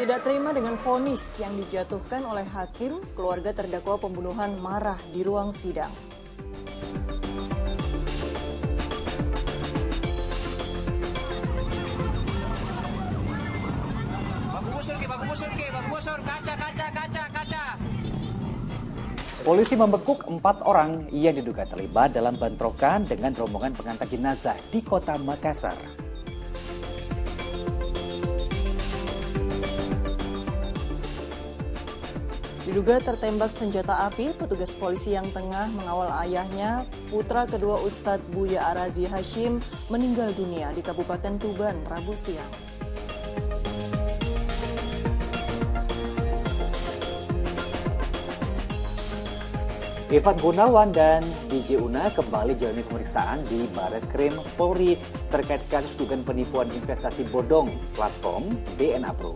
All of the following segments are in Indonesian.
Tidak terima dengan vonis yang dijatuhkan oleh hakim, keluarga terdakwa pembunuhan marah di ruang sidang. Kaca. Polisi membekuk 4 orang yang diduga terlibat dalam bentrokan dengan rombongan pengantar jenazah di kota Makassar. Diduga tertembak senjata api, petugas polisi yang tengah mengawal ayahnya, putra kedua Ustadz Buya Arazi Hashim, meninggal dunia di Kabupaten Tuban, Rabu siang. Ivan Gunawan dan DJ Una kembali jalani pemeriksaan di Bareskrim Polri terkait kasus dugaan penipuan investasi bodong platform DNA Pro.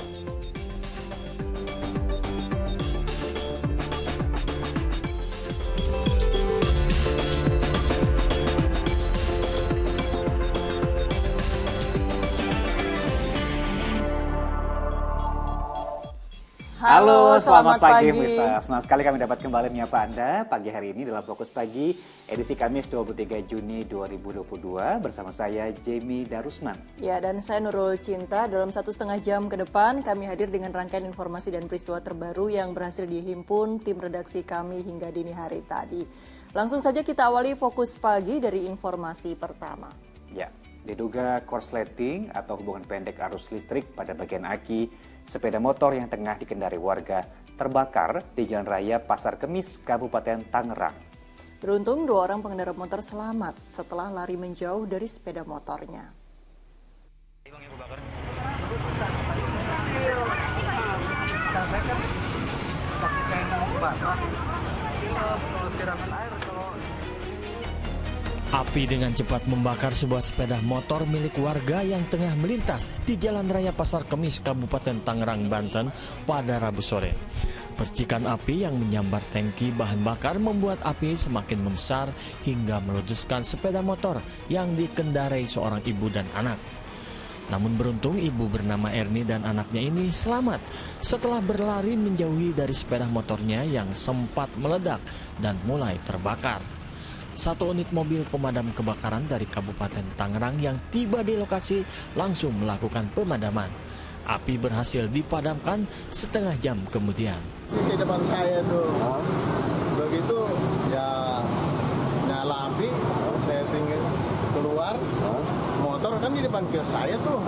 Halo, selamat pagi pemirsa. Senang sekali kami dapat kembali menyapa Anda pagi hari ini dalam Fokus Pagi edisi Kamis 23 Juni 2022 bersama saya Jamie Darusman. Ya, dan saya Nurul Cinta. Dalam 1,5 jam ke depan kami hadir dengan rangkaian informasi dan peristiwa terbaru yang berhasil dihimpun tim redaksi kami hingga dini hari tadi. Langsung saja kita awali Fokus Pagi dari informasi pertama. Ya, diduga korsleting atau hubungan pendek arus listrik pada bagian aki sepeda motor yang tengah dikendari warga terbakar di Jalan Raya Pasar Kemis, Kabupaten Tangerang. Beruntung 2 orang pengendara motor selamat setelah lari menjauh dari sepeda motornya. Api dengan cepat membakar sebuah sepeda motor milik warga yang tengah melintas di Jalan Raya Pasar Kemis, Kabupaten Tangerang, Banten pada Rabu sore. Percikan api yang menyambar tangki bahan bakar membuat api semakin membesar hingga meleduskan sepeda motor yang dikendarai seorang ibu dan anak. Namun beruntung ibu bernama Erni dan anaknya ini selamat setelah berlari menjauhi dari sepeda motornya yang sempat meledak dan mulai terbakar. 1 unit mobil pemadam kebakaran dari Kabupaten Tangerang yang tiba di lokasi langsung melakukan pemadaman. Api berhasil dipadamkan setengah jam kemudian. Di depan saya tuh, begitu ya nyala api, saya tinggal keluar, motor kan di depan kios saya tuh,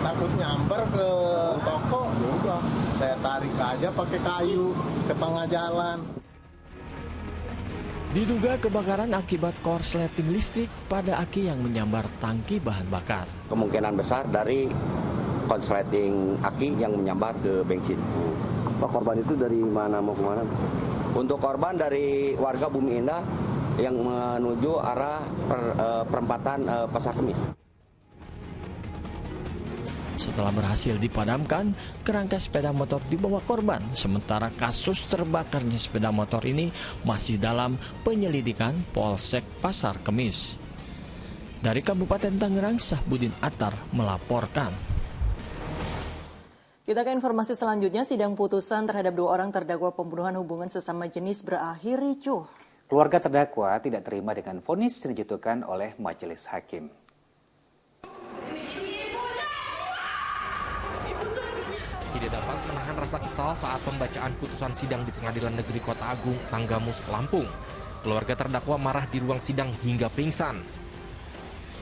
takut nyamber ke toko, juga saya tarik aja pakai kayu ke tengah jalan. Diduga kebakaran akibat korsleting listrik pada aki yang menyambar tangki bahan bakar. Kemungkinan besar dari korsleting aki yang menyambar ke bensin. Pak, korban itu dari mana mau kemana? Untuk korban dari warga Bumi Indah yang menuju arah perempatan Pasar Kemis. Setelah berhasil dipadamkan, kerangka sepeda motor dibawa korban. Sementara kasus terbakarnya sepeda motor ini masih dalam penyelidikan Polsek Pasar Kemis. Dari Kabupaten Tangerang, Sahbudin Attar melaporkan. Kita ke informasi selanjutnya, sidang putusan terhadap 2 orang terdakwa pembunuhan hubungan sesama jenis berakhir ricuh. Keluarga terdakwa tidak terima dengan vonis yang dijatuhkan oleh majelis hakim. Tidak dapat menahan rasa kesal saat pembacaan putusan sidang di Pengadilan Negeri Kota Agung, Tanggamus, Lampung. Keluarga terdakwa marah di ruang sidang hingga pingsan.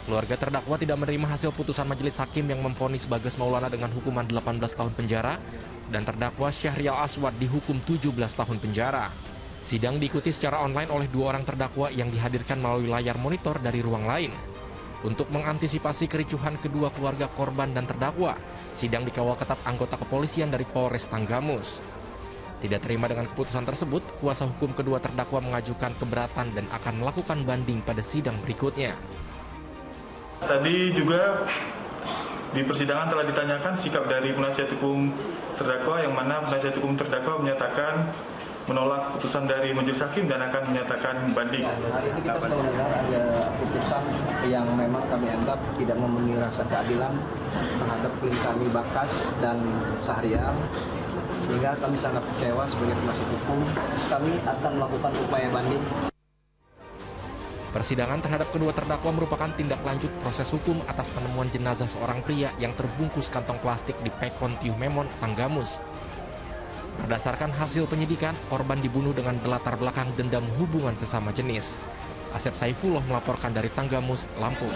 Keluarga terdakwa tidak menerima hasil putusan majelis hakim yang memvonis Bagas Maulana dengan hukuman 18 tahun penjara dan terdakwa Syahrial Aswad dihukum 17 tahun penjara. Sidang diikuti secara online oleh 2 orang terdakwa yang dihadirkan melalui layar monitor dari ruang lain. Untuk mengantisipasi kericuhan kedua keluarga korban dan terdakwa, sidang dikawal ketat anggota kepolisian dari Polres Tanggamus. Tidak terima dengan keputusan tersebut, kuasa hukum kedua terdakwa mengajukan keberatan dan akan melakukan banding pada sidang berikutnya. Tadi juga di persidangan telah ditanyakan sikap dari penasihat hukum terdakwa, yang mana penasihat hukum terdakwa menyatakan menolak putusan dari majelis hakim dan akan menyatakan banding. Hari ini kita sudah mendengar ada putusan yang memang kami anggap tidak memenuhi rasa keadilan terhadap klien kami Bakas dan Syahrial, sehingga kami sangat kecewa sebagai penasihat hukum. Kami akan melakukan upaya banding. Persidangan terhadap kedua terdakwa merupakan tindak lanjut proses hukum atas penemuan jenazah seorang pria yang terbungkus kantong plastik di Pekon Tiuh Memon, Tanggamus. Berdasarkan hasil penyidikan, korban dibunuh dengan berlatar belakang dendam hubungan sesama jenis. Asep Saifullah melaporkan dari Tanggamus, Lampung.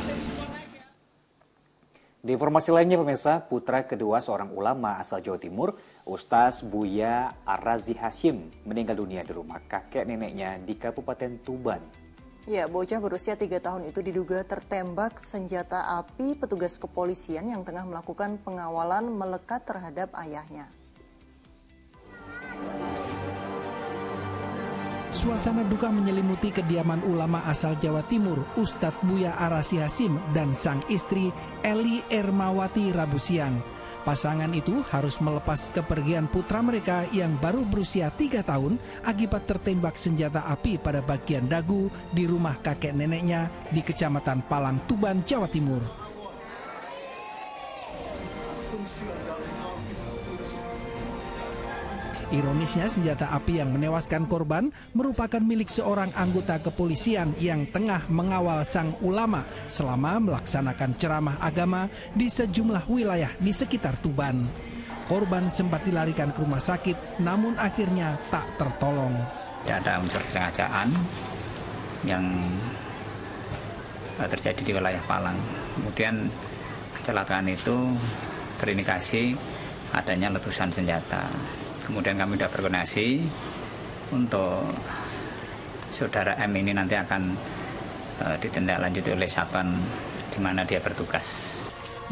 Di informasi lainnya pemirsa, putra kedua seorang ulama asal Jawa Timur, Ustaz Buya Arazi Hashim, meninggal dunia di rumah kakek neneknya di Kabupaten Tuban. Ya, bocah berusia 3 tahun itu diduga tertembak senjata api petugas kepolisian yang tengah melakukan pengawalan melekat terhadap ayahnya. Suasana duka menyelimuti kediaman ulama asal Jawa Timur, Ustadz Buya Arazi Hashim dan sang istri Eli Ermawati Rabu siang. Pasangan itu harus melepas kepergian putra mereka yang baru berusia 3 tahun akibat tertembak senjata api pada bagian dagu di rumah kakek neneknya di Kecamatan Palang, Tuban, Jawa Timur. Ironisnya, senjata api yang menewaskan korban merupakan milik seorang anggota kepolisian yang tengah mengawal sang ulama selama melaksanakan ceramah agama di sejumlah wilayah di sekitar Tuban. Korban sempat dilarikan ke rumah sakit, namun akhirnya tak tertolong. Ya, ada unsur kesengajaan yang terjadi di wilayah Palang. Kemudian kecelakaan itu terindikasi adanya letusan senjata. Kemudian kami sudah berkoordinasi untuk saudara M ini nanti akan ditindaklanjuti oleh satuan di mana dia bertugas.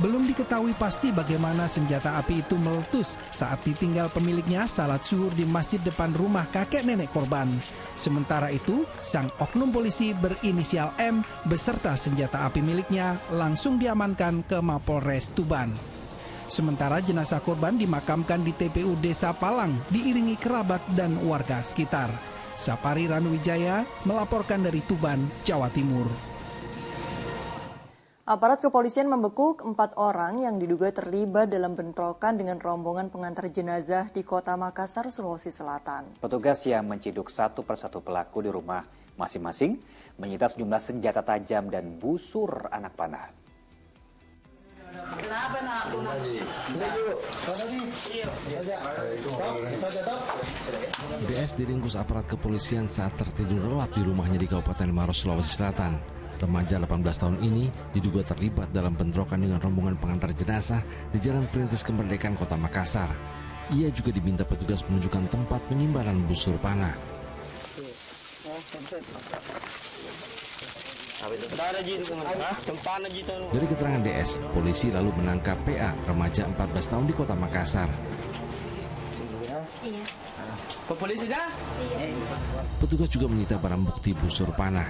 Belum diketahui pasti bagaimana senjata api itu meletus saat ditinggal pemiliknya salat zuhur di masjid depan rumah kakek nenek korban. Sementara itu, sang oknum polisi berinisial M beserta senjata api miliknya langsung diamankan ke Mapolres Tuban. Sementara jenazah korban dimakamkan di TPU Desa Palang diiringi kerabat dan warga sekitar. Sapari Ranuwijaya melaporkan dari Tuban, Jawa Timur. Aparat kepolisian membekuk 4 orang yang diduga terlibat dalam bentrokan dengan rombongan pengantar jenazah di Kota Makassar, Sulawesi Selatan. Petugas yang menciduk satu persatu pelaku di rumah masing-masing menyita sejumlah senjata tajam dan busur anak panah. DS diringkus aparat kepolisian saat tertidur lelap di rumahnya di Kabupaten Maros, Sulawesi Selatan. Remaja 18 tahun ini diduga terlibat dalam bentrokan dengan rombongan pengantar jenazah di Jalan Perintis Kemerdekaan Kota Makassar. Ia juga diminta petugas menunjukkan tempat penyimpanan busur panah. Dari keterangan DS, polisi lalu menangkap PA, remaja 14 tahun di Kota Makassar. Iya. Polisi dah? Iya. Petugas juga menyita barang bukti busur panah.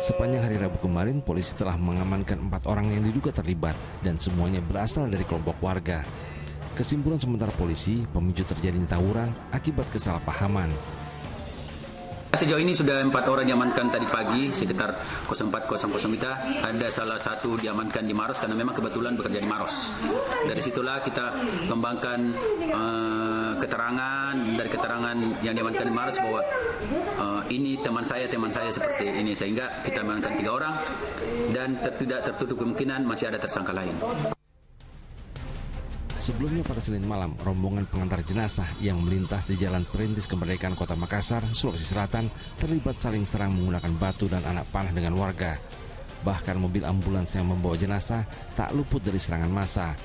Sepanjang hari Rabu kemarin, polisi telah mengamankan 4 orang yang diduga terlibat dan semuanya berasal dari kelompok warga. Kesimpulan sementara polisi, pemicu terjadinya tawuran akibat kesalahpahaman. Sejauh ini sudah 4 orang diamankan tadi pagi sekitar 04.00 kita. Ada salah satu diamankan di Maros karena memang kebetulan bekerja di Maros. Dari situlah kita kembangkan keterangan dari keterangan yang diamankan di Maros bahwa ini teman saya seperti ini, sehingga kita amankan 3 orang dan tidak tertutup kemungkinan masih ada tersangka lain. Sebelumnya pada Senin malam, rombongan pengantar jenazah yang melintas di Jalan Perintis Kemerdekaan Kota Makassar, Sulawesi Selatan terlibat saling serang menggunakan batu dan anak panah dengan warga. Bahkan mobil ambulans yang membawa jenazah tak luput dari serangan massa.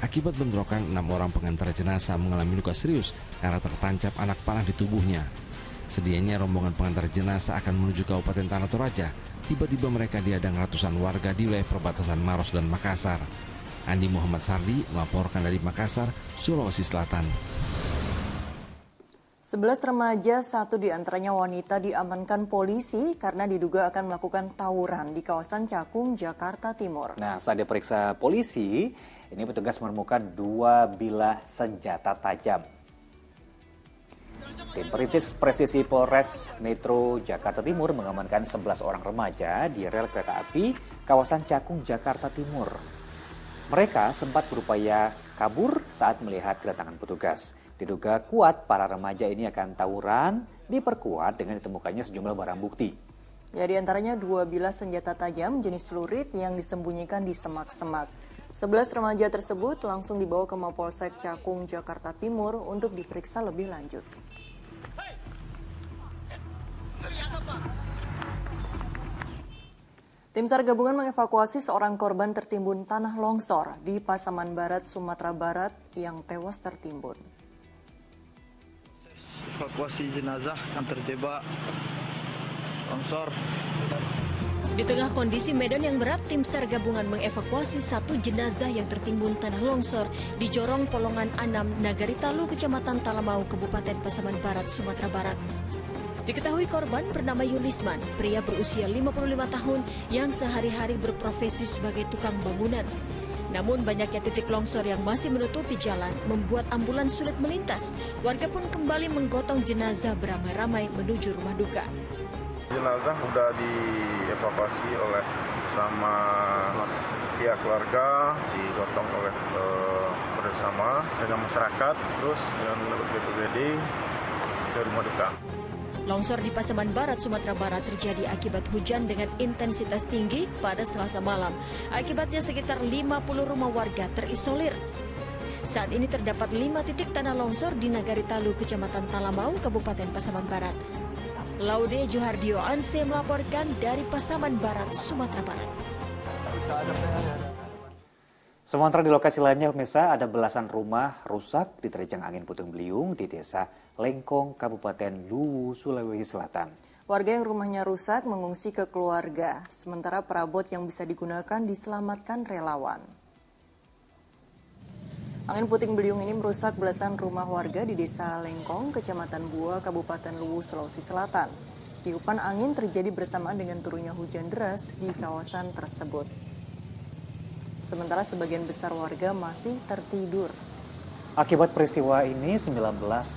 Akibat bentrokan, 6 orang pengantar jenazah mengalami luka serius karena tertancap anak panah di tubuhnya. Sedianya rombongan pengantar jenazah akan menuju Kabupaten Tanah Toraja. Tiba-tiba mereka dihadang ratusan warga di wilayah perbatasan Maros dan Makassar. Andi Muhammad Sardi melaporkan dari Makassar, Sulawesi Selatan. 11 remaja, 1 diantaranya wanita, diamankan polisi karena diduga akan melakukan tawuran di kawasan Cakung, Jakarta Timur. Nah, saat diperiksa polisi, Ini petugas menemukan 2 bilah senjata tajam. Tim perintis presisi Polres Metro Jakarta Timur mengamankan 11 orang remaja di rel kereta api kawasan Cakung, Jakarta Timur. Mereka sempat berupaya kabur saat melihat kedatangan petugas. Diduga kuat para remaja ini akan tawuran, diperkuat dengan ditemukannya sejumlah barang bukti. Ya, di antaranya 2 bilah senjata tajam jenis celurit yang disembunyikan di semak-semak. 11 remaja tersebut langsung dibawa ke Mapolsek Cakung, Jakarta Timur untuk diperiksa lebih lanjut. Tim SAR gabungan mengevakuasi seorang korban tertimbun tanah longsor di Pasaman Barat, Sumatera Barat yang tewas tertimbun. Evakuasi jenazah yang terjebak longsor. Di tengah kondisi medan yang berat, tim SAR gabungan mengevakuasi 1 jenazah yang tertimbun tanah longsor di Jorong Polongan Anam, Nagari Talu, Kecamatan Talamau, Kabupaten Pasaman Barat, Sumatera Barat. Diketahui korban bernama Yulisman, pria berusia 55 tahun yang sehari-hari berprofesi sebagai tukang bangunan. Namun banyaknya titik longsor yang masih menutupi jalan membuat ambulans sulit melintas. Warga pun kembali menggotong jenazah beramai-ramai menuju rumah duka. Jenazah sudah dievakuasi oleh sama pihak keluarga, digotong oleh bersama dengan masyarakat, terus dengan BPBD ke rumah duka. Longsor di Pasaman Barat, Sumatera Barat terjadi akibat hujan dengan intensitas tinggi pada Selasa malam. Akibatnya sekitar 50 rumah warga terisolir. Saat ini terdapat 5 titik tanah longsor di Nagari Talu, Kecamatan Talamau, Kabupaten Pasaman Barat. Laude Juhardio Anse melaporkan dari Pasaman Barat, Sumatera Barat. Sementara di lokasi lainnya, pemirsa, ada belasan rumah rusak diterjang angin puting beliung di Desa Lengkong, Kabupaten Luwu, Sulawesi Selatan. Warga yang rumahnya rusak mengungsi ke keluarga, sementara perabot yang bisa digunakan diselamatkan relawan. Angin puting beliung ini merusak belasan rumah warga di Desa Lengkong, Kecamatan Bua, Kabupaten Luwu, Sulawesi Selatan. Tiupan angin terjadi bersamaan dengan turunnya hujan deras di kawasan tersebut. Sementara sebagian besar warga masih tertidur. Akibat peristiwa ini, 19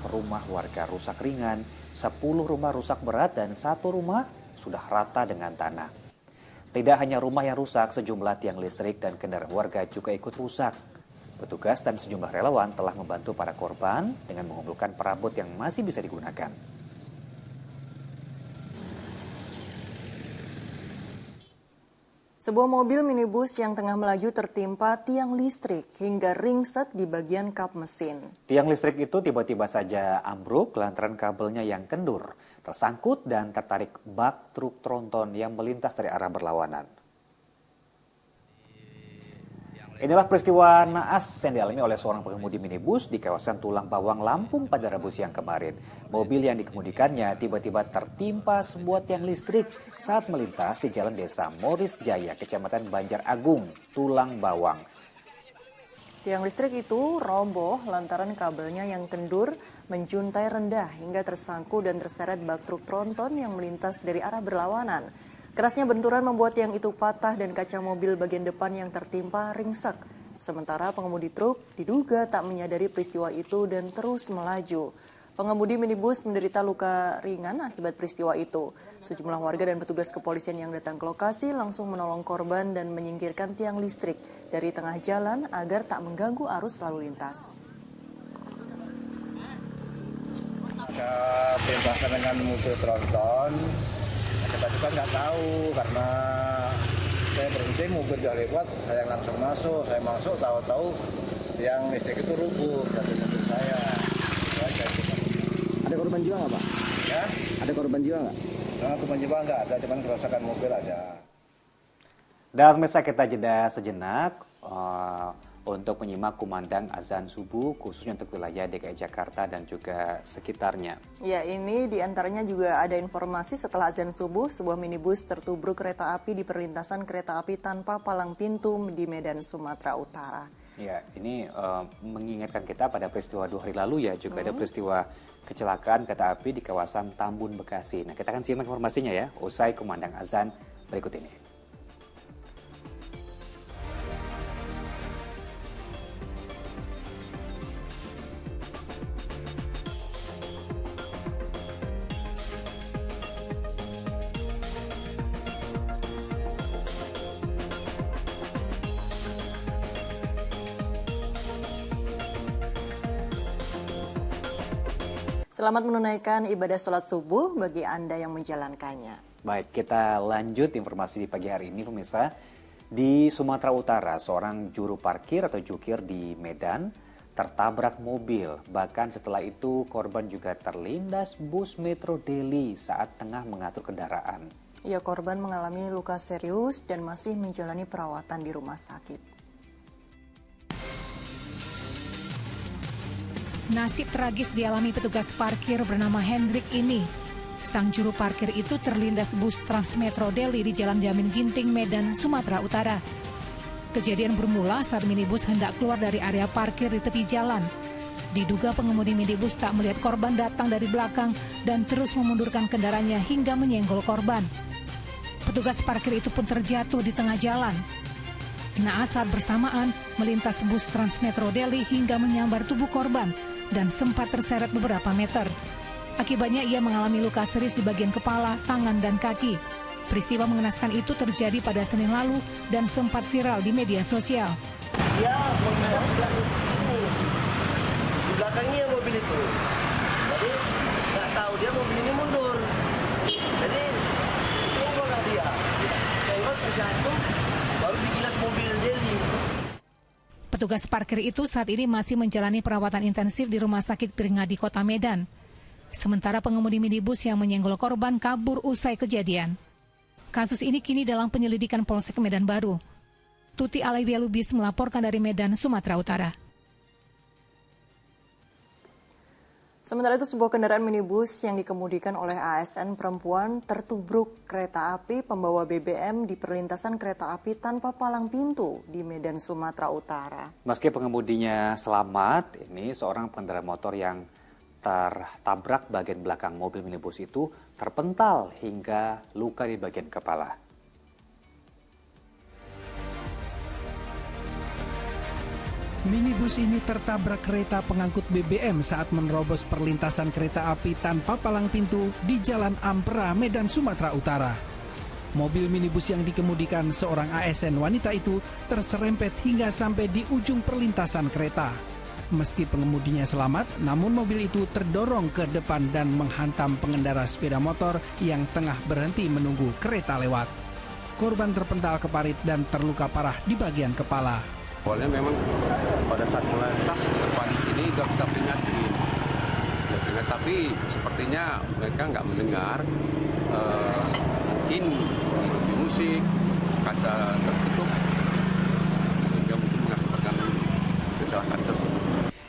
rumah warga rusak ringan, 10 rumah rusak berat, dan 1 rumah sudah rata dengan tanah. Tidak hanya rumah yang rusak, sejumlah tiang listrik dan kendaraan warga juga ikut rusak. Petugas dan sejumlah relawan telah membantu para korban dengan mengumpulkan perabot yang masih bisa digunakan. Sebuah mobil minibus yang tengah melaju tertimpa tiang listrik hingga ringsek di bagian kap mesin. Tiang listrik itu tiba-tiba saja ambruk lantaran kabelnya yang kendur, tersangkut dan tertarik bak truk tronton yang melintas dari arah berlawanan. Inilah peristiwa naas yang dialami oleh seorang pengemudi minibus di kawasan Tulang Bawang, Lampung pada Rabu siang kemarin. Mobil yang dikemudikannya tiba-tiba tertimpa sebuah tiang listrik saat melintas di Jalan Desa Moris Jaya, Kecamatan Banjar Agung, Tulang Bawang. Tiang listrik itu roboh lantaran kabelnya yang kendur menjuntai rendah hingga tersangkut dan terseret bak truk tronton yang melintas dari arah berlawanan. Kerasnya benturan membuat tiang itu patah dan kaca mobil bagian depan yang tertimpa ringsek. Sementara pengemudi truk diduga tak menyadari peristiwa itu dan terus melaju. Pengemudi minibus menderita luka ringan akibat peristiwa itu. Sejumlah warga dan petugas kepolisian yang datang ke lokasi langsung menolong korban dan menyingkirkan tiang listrik dari tengah jalan agar tak mengganggu arus lalu lintas. Ada bebaskan dengan mobil tronton. Kita juga nggak tahu karena saya berhenti, mobil udah lewat, saya langsung masuk. Saya masuk, tahu-tahu yang listrik itu rubuh dari mobil saya. Ada korban jiwa nggak, Pak? Ya? Ada korban jiwa nggak? Nah, korban jiwa nggak ada, cuma kerusakan mobil aja. Dan pemirsa, kita jeda sejenak untuk menyimak kumandang azan subuh khususnya untuk wilayah DKI Jakarta dan juga sekitarnya. Ya, ini diantaranya juga ada informasi setelah azan subuh, sebuah minibus tertubruk kereta api di perlintasan kereta api tanpa palang pintu di Medan, Sumatera Utara. Ya, ini mengingatkan kita pada peristiwa 2 hari lalu ya, juga ada peristiwa kecelakaan kereta api di kawasan Tambun, Bekasi. Nah, kita akan simak informasinya ya, usai kumandang azan berikut ini. Selamat menunaikan ibadah sholat subuh bagi Anda yang menjalankannya. Baik, kita lanjut informasi di pagi hari ini pemirsa. Di Sumatera Utara, seorang juru parkir atau jukir di Medan tertabrak mobil. Bahkan setelah itu korban juga terlindas bus Metro Daily saat tengah mengatur kendaraan. Ya, korban mengalami luka serius dan masih menjalani perawatan di rumah sakit. Nasib tragis dialami petugas parkir bernama Hendrik ini. Sang juru parkir itu terlindas bus Transmetro Daily di Jalan Jamin Ginting, Medan, Sumatera Utara. Kejadian bermula saat minibus hendak keluar dari area parkir di tepi jalan. Diduga pengemudi minibus tak melihat korban datang dari belakang dan terus memundurkan kendaraannya hingga menyenggol korban. Petugas parkir itu pun terjatuh di tengah jalan. Naas saat bersamaan melintas bus Transmetro Daily hingga menyambar tubuh korban dan sempat terseret beberapa meter. Akibatnya ia mengalami luka serius di bagian kepala, tangan, dan kaki. Peristiwa mengenaskan itu terjadi pada Senin lalu dan sempat viral di media sosial. Dia menghadap ini, di belakangnya mobil itu. Jadi nggak tahu dia mobil ini mundur. Jadi senggollah dia. Senggol terjatuh, baru digilas mobil Daily. Petugas parkir itu saat ini masih menjalani perawatan intensif di Rumah Sakit Peringadi Kota Medan. Sementara pengemudi minibus yang menyenggol korban kabur usai kejadian. Kasus ini kini dalam penyelidikan Polsek Medan Baru. Tuti Alaiwia Lubis melaporkan dari Medan, Sumatera Utara. Sementara itu, sebuah kendaraan minibus yang dikemudikan oleh ASN perempuan tertubruk kereta api pembawa BBM di perlintasan kereta api tanpa palang pintu di Medan, Sumatera Utara. Meski pengemudinya selamat, ini seorang pengendara motor yang tertabrak bagian belakang mobil minibus itu terpental hingga luka di bagian kepala. Minibus ini tertabrak kereta pengangkut BBM saat menerobos perlintasan kereta api tanpa palang pintu di Jalan Ampera, Medan, Sumatera Utara. Mobil minibus yang dikemudikan seorang ASN wanita itu terserempet hingga sampai di ujung perlintasan kereta. Meski pengemudinya selamat, namun mobil itu terdorong ke depan dan menghantam pengendara sepeda motor yang tengah berhenti menunggu kereta lewat. Korban terpental ke parit dan terluka parah di bagian kepala. Awalnya memang pada saat melintas di depan sini kita peringatin, tapi sepertinya mereka nggak mendengar. Mungkin di musik, kaca tertutup, sehingga mungkin mengakibatkan kecelakaan tersebut.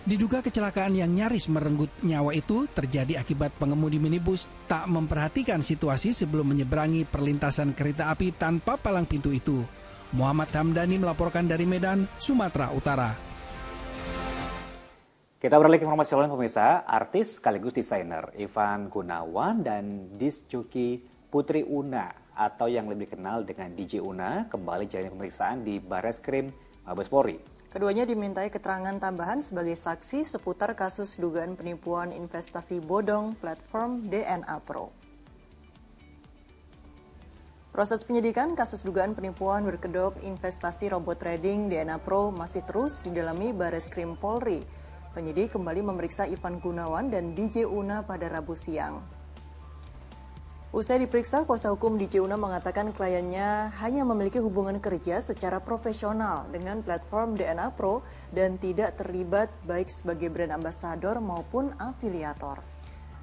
Diduga kecelakaan yang nyaris merenggut nyawa itu terjadi akibat pengemudi minibus tak memperhatikan situasi sebelum menyeberangi perlintasan kereta api tanpa palang pintu itu. Muhammad Hamdani melaporkan dari Medan, Sumatera Utara. Kita beralih ke informasi lain pemirsa. Artis sekaligus desainer Ivan Gunawan dan disc joki Putri Una atau yang lebih dikenal dengan DJ Una kembali jalani pemeriksaan di Barreskrim Mabes Polri. Keduanya dimintai keterangan tambahan sebagai saksi seputar kasus dugaan penipuan investasi bodong platform DNA Pro. Proses penyidikan kasus dugaan penipuan berkedok investasi robot trading DNA Pro masih terus didalami Barreskrim Polri. Penyidik kembali memeriksa Ivan Gunawan dan DJ Una pada Rabu siang. Usai diperiksa, kuasa hukum DJ Una mengatakan kliennya hanya memiliki hubungan kerja secara profesional dengan platform DNA Pro dan tidak terlibat baik sebagai brand ambassador maupun afiliator.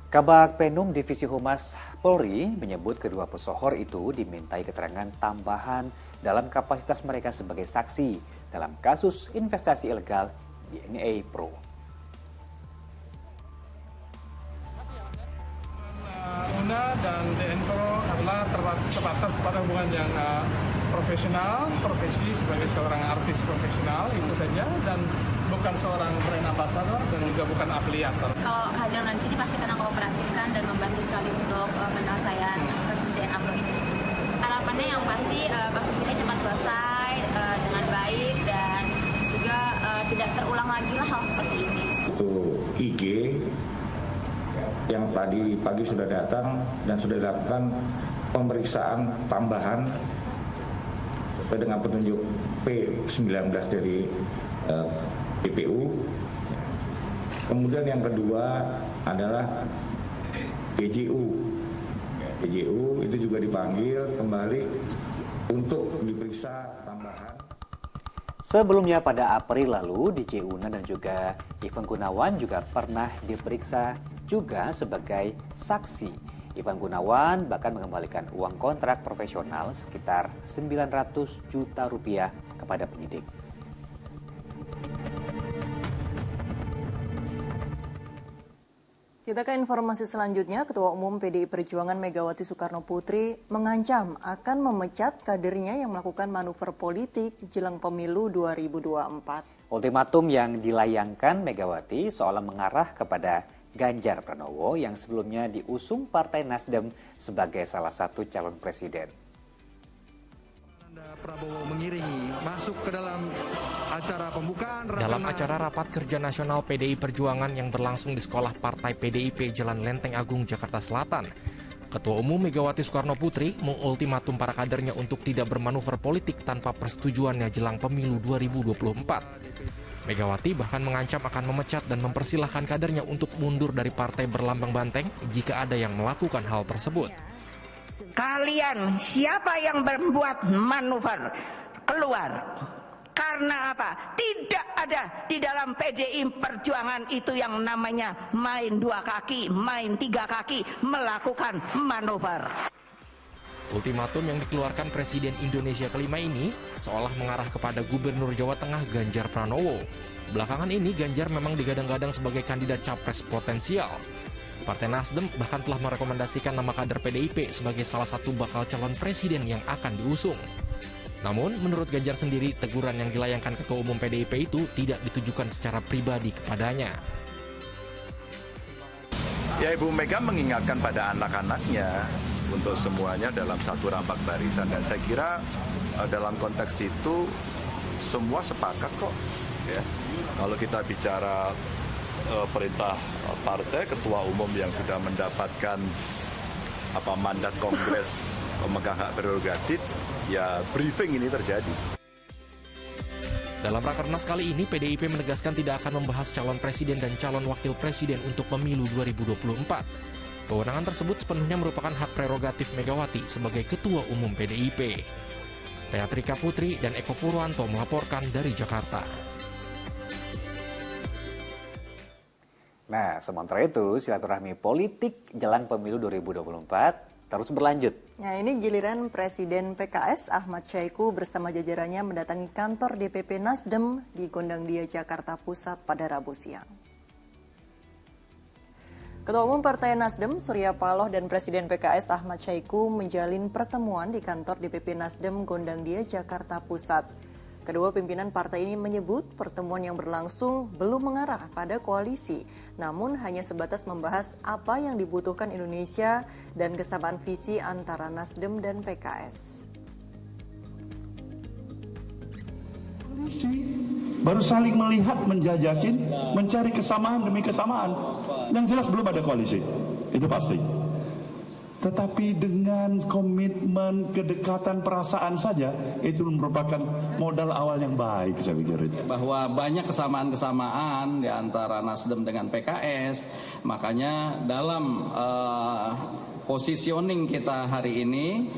Kabag Penum Divisi Humas Polri menyebut kedua pesohor itu dimintai keterangan tambahan dalam kapasitas mereka sebagai saksi dalam kasus investasi ilegal DNA Pro. Una dan DNA Pro adalah sebatas pada hubungan yang profesional, profesi sebagai seorang artis profesional itu saja, dan bukan seorang brand ambassador dan juga bukan afiliator. Kalau kehadiran di sini pasti karena kooperatifkan dan membantu sekali untuk penyelesaian kasus DNA Pro ini. Harapannya yang pasti kasus ini cepat selesai dengan baik dan juga tidak terulang lagi lah hal seperti ini. Itu IG yang tadi pagi sudah datang dan sudah dilakukan pemeriksaan tambahan sesuai dengan petunjuk P19 dari PPU. Kemudian yang kedua adalah PJU. PJU itu juga dipanggil kembali untuk diperiksa tambahan. Sebelumnya pada April lalu, DJ Una dan juga Ivan Gunawan juga pernah diperiksa juga sebagai saksi. Ivan Gunawan bahkan mengembalikan uang kontrak profesional sekitar 900 juta rupiah kepada penyidik. Kita ke informasi selanjutnya, Ketua Umum PDI Perjuangan Megawati Soekarno Putri mengancam akan memecat kadernya yang melakukan manuver politik jelang pemilu 2024. Ultimatum yang dilayangkan Megawati seolah mengarah kepada Ganjar Pranowo yang sebelumnya diusung Partai Nasdem sebagai salah satu calon presiden. Prabowo mengiringi masuk ke dalam acara pembukaan dalam acara rapat kerja nasional PDI Perjuangan yang berlangsung di sekolah Partai PDIP Jalan Lenteng Agung, Jakarta Selatan. Ketua Umum Megawati Soekarno Putri mengultimatum para kadernya untuk tidak bermanuver politik tanpa persetujuannya jelang pemilu 2024. Megawati bahkan mengancam akan memecat dan mempersilahkan kadernya untuk mundur dari partai berlambang banteng jika ada yang melakukan hal tersebut. Kalian siapa yang membuat manuver keluar? Karena apa? Tidak ada di dalam PDI Perjuangan itu yang namanya main 2 kaki, main 3 kaki, melakukan manuver. Ultimatum yang dikeluarkan Presiden Indonesia kelima ini seolah mengarah kepada Gubernur Jawa Tengah Ganjar Pranowo. Belakangan ini Ganjar memang digadang-gadang sebagai kandidat capres potensial. Partai Nasdem bahkan telah merekomendasikan nama kader PDIP sebagai salah satu bakal calon presiden yang akan diusung. Namun, menurut Ganjar sendiri, teguran yang dilayangkan Ketua Umum PDIP itu tidak ditujukan secara pribadi kepadanya. Ya, Ibu Mega mengingatkan pada anak-anaknya untuk semuanya dalam satu rampak barisan. Dan saya kira dalam konteks itu semua sepakat kok. Ya. Kalau kita bicara perintah partai, ketua umum yang sudah mendapatkan mandat kongres memegang hak prerogatif, ya briefing ini terjadi. Dalam rakernas kali ini, PDIP menegaskan tidak akan membahas calon presiden dan calon wakil presiden untuk pemilu 2024. Kewenangan tersebut sepenuhnya merupakan hak prerogatif Megawati sebagai ketua umum PDIP. Teatrika Putri dan Eko Purwanto melaporkan dari Jakarta. Nah, sementara itu silaturahmi politik jelang pemilu 2024 terus berlanjut. Nah, ini giliran Presiden PKS Ahmad Syahiku bersama jajarannya mendatangi kantor DPP Nasdem di Gondangdia, Jakarta Pusat pada Rabu siang. Ketua Umum Partai Nasdem Surya Paloh dan Presiden PKS Ahmad Syahiku menjalin pertemuan di kantor DPP Nasdem Gondangdia, Jakarta Pusat. Kedua pimpinan partai ini menyebut pertemuan yang berlangsung belum mengarah pada koalisi, namun hanya sebatas membahas apa yang dibutuhkan Indonesia dan kesamaan visi antara Nasdem dan PKS. Koalisi baru saling melihat, menjajakin, mencari kesamaan demi kesamaan. Yang jelas belum ada koalisi, itu pasti. Tetapi dengan komitmen, kedekatan, perasaan saja, itu merupakan modal awal yang baik, saya pikir itu. Bahwa banyak kesamaan-kesamaan di antara Nasdem dengan PKS, makanya dalam positioning kita hari ini,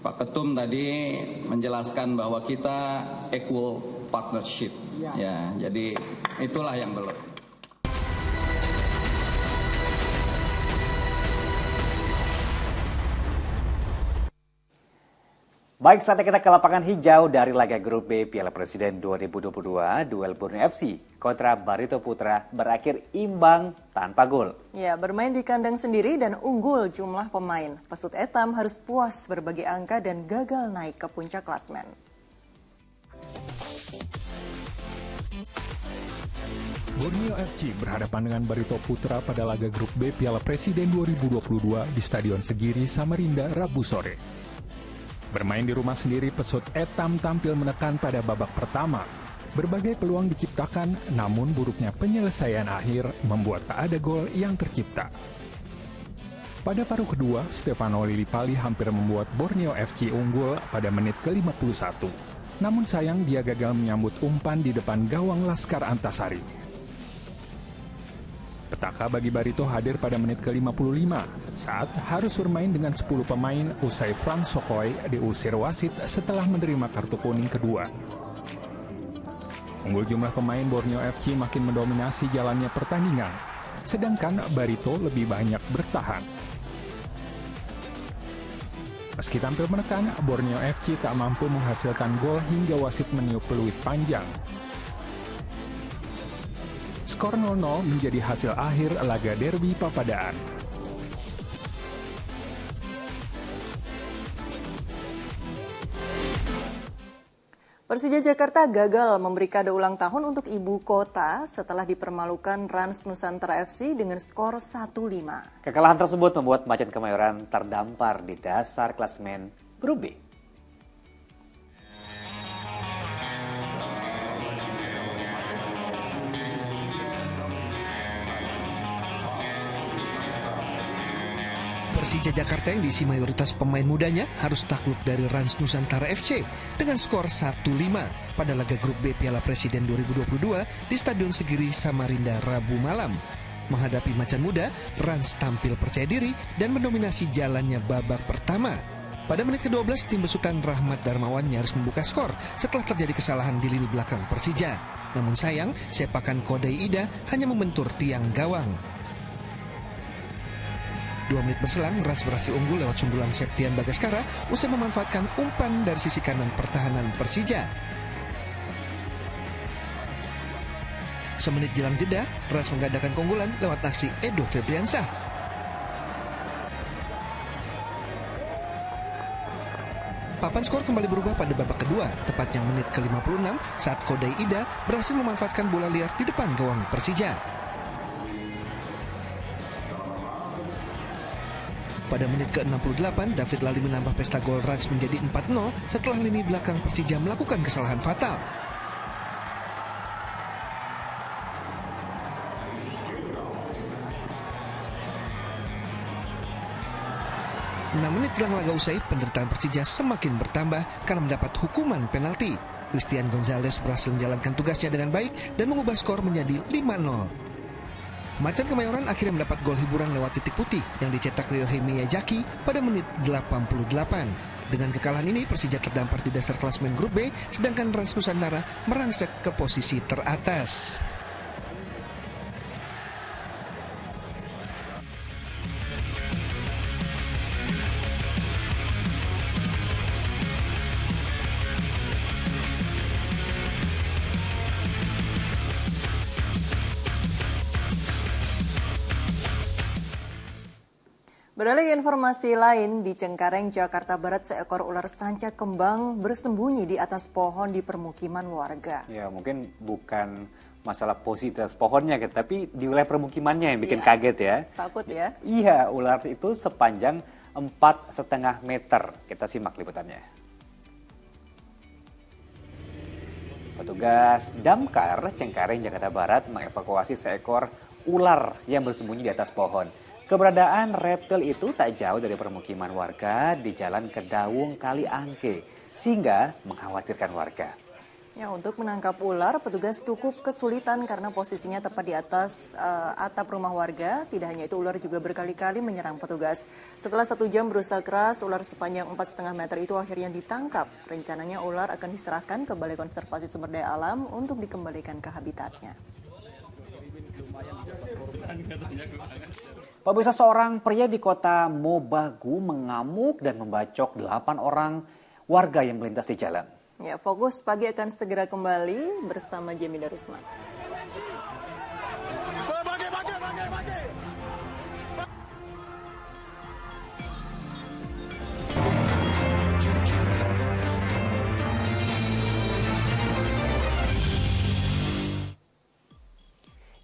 Pak Ketum tadi menjelaskan bahwa kita equal partnership. Ya, jadi itulah yang belum. Baik, saatnya kita ke lapangan hijau dari laga grup B Piala Presiden 2022. Duel Borneo FC kontra Barito Putra berakhir imbang tanpa gol. Ya, bermain di kandang sendiri dan unggul jumlah pemain. Pesut Etam harus puas berbagi angka dan gagal naik ke puncak klasmen. Borneo FC berhadapan dengan Barito Putra pada laga grup B Piala Presiden 2022 di Stadion Segiri, Samarinda, Rabu sore. Bermain di rumah sendiri, Pesut Etam tampil menekan pada babak pertama. Berbagai peluang diciptakan, namun buruknya penyelesaian akhir membuat tak ada gol yang tercipta. Pada paruh kedua, Stefano Lillipali hampir membuat Borneo FC unggul pada menit ke-51. Namun sayang dia gagal menyambut umpan di depan gawang Laskar Antasari. Petaka bagi Barito hadir pada menit ke-55 saat harus bermain dengan 10 pemain usai Frank Sokoy diusir wasit setelah menerima kartu kuning kedua. Unggul jumlah pemain, Borneo FC makin mendominasi jalannya pertandingan, sedangkan Barito lebih banyak bertahan. Meski tampil menekan, Borneo FC tak mampu menghasilkan gol hingga wasit meniup peluit panjang. Skor 0-0 menjadi hasil akhir laga derby Papadaan. Persija Jakarta gagal memberi kado ulang tahun untuk ibu kota setelah dipermalukan Rans Nusantara FC dengan skor 1-5. Kekalahan tersebut membuat Macan Kemayoran terdampar di dasar klasemen Grup B. Persija Jakarta yang diisi mayoritas pemain mudanya harus takluk dari Rans Nusantara FC dengan skor 1-5 pada laga grup B Piala Presiden 2022 di Stadion Segiri Samarinda Rabu malam. Menghadapi Macan Muda, Rans tampil percaya diri dan mendominasi jalannya babak pertama. Pada menit ke-12, tim besutan Rahmat Darmawan nyaris membuka skor setelah terjadi kesalahan di lini belakang Persija. Namun sayang, sepakan Kodai Ida hanya membentur tiang gawang. 2 menit berselang, Rans berhasil unggul lewat sundulan Septian Bagaskara usai memanfaatkan umpan dari sisi kanan pertahanan Persija. Semenit jelang jeda, Rans menggandakan keunggulan lewat aksi Edo Febriansah. Papan skor kembali berubah pada babak kedua, tepatnya menit ke-56 saat Kodai Ida berhasil memanfaatkan bola liar di depan gawang Persija. Pada menit ke-68, David Lali menambah pesta gol Rans menjadi 4-0 setelah lini belakang Persija melakukan kesalahan fatal. Menit jelang laga usai, penderitaan Persija semakin bertambah karena mendapat hukuman penalti. Christian Gonzalez berhasil menjalankan tugasnya dengan baik dan mengubah skor menjadi 5-0. Macan Kemayoran akhirnya mendapat gol hiburan lewat titik putih yang dicetak Ryohei Miyazaki pada menit 88. Dengan kekalahan ini, Persija terdampar di dasar klasemen Grup B, sedangkan Rans Nusantara merangsek ke posisi teratas. Beralih ke informasi lain, di Cengkareng, Jakarta Barat, seekor ular sanca kembang bersembunyi di atas pohon di permukiman warga. Ya, mungkin bukan masalah positif pohonnya, tapi di wilayah permukimannya yang bikin kaget ya. Takut ya? Iya, ular itu sepanjang 4,5 meter. Kita simak liputannya. Petugas Damkar Cengkareng, Jakarta Barat mengevakuasi seekor ular yang bersembunyi di atas pohon. Keberadaan reptil itu tak jauh dari permukiman warga di Jalan Kedaung Kali Angke, sehingga mengkhawatirkan warga. Ya, untuk menangkap ular, petugas cukup kesulitan karena posisinya tepat di atas atap rumah warga. Tidak hanya itu, ular juga berkali-kali menyerang petugas. Setelah 1 jam berusaha keras, ular sepanjang 4,5 meter itu akhirnya ditangkap. Rencananya ular akan diserahkan ke Balai Konservasi Sumber Daya Alam untuk dikembalikan ke habitatnya. Pemirsa, seorang pria di kota Mobagu mengamuk dan membacok 8 orang warga yang melintas di jalan. Ya, Fokus Pagi akan segera kembali bersama Jemi Darusman.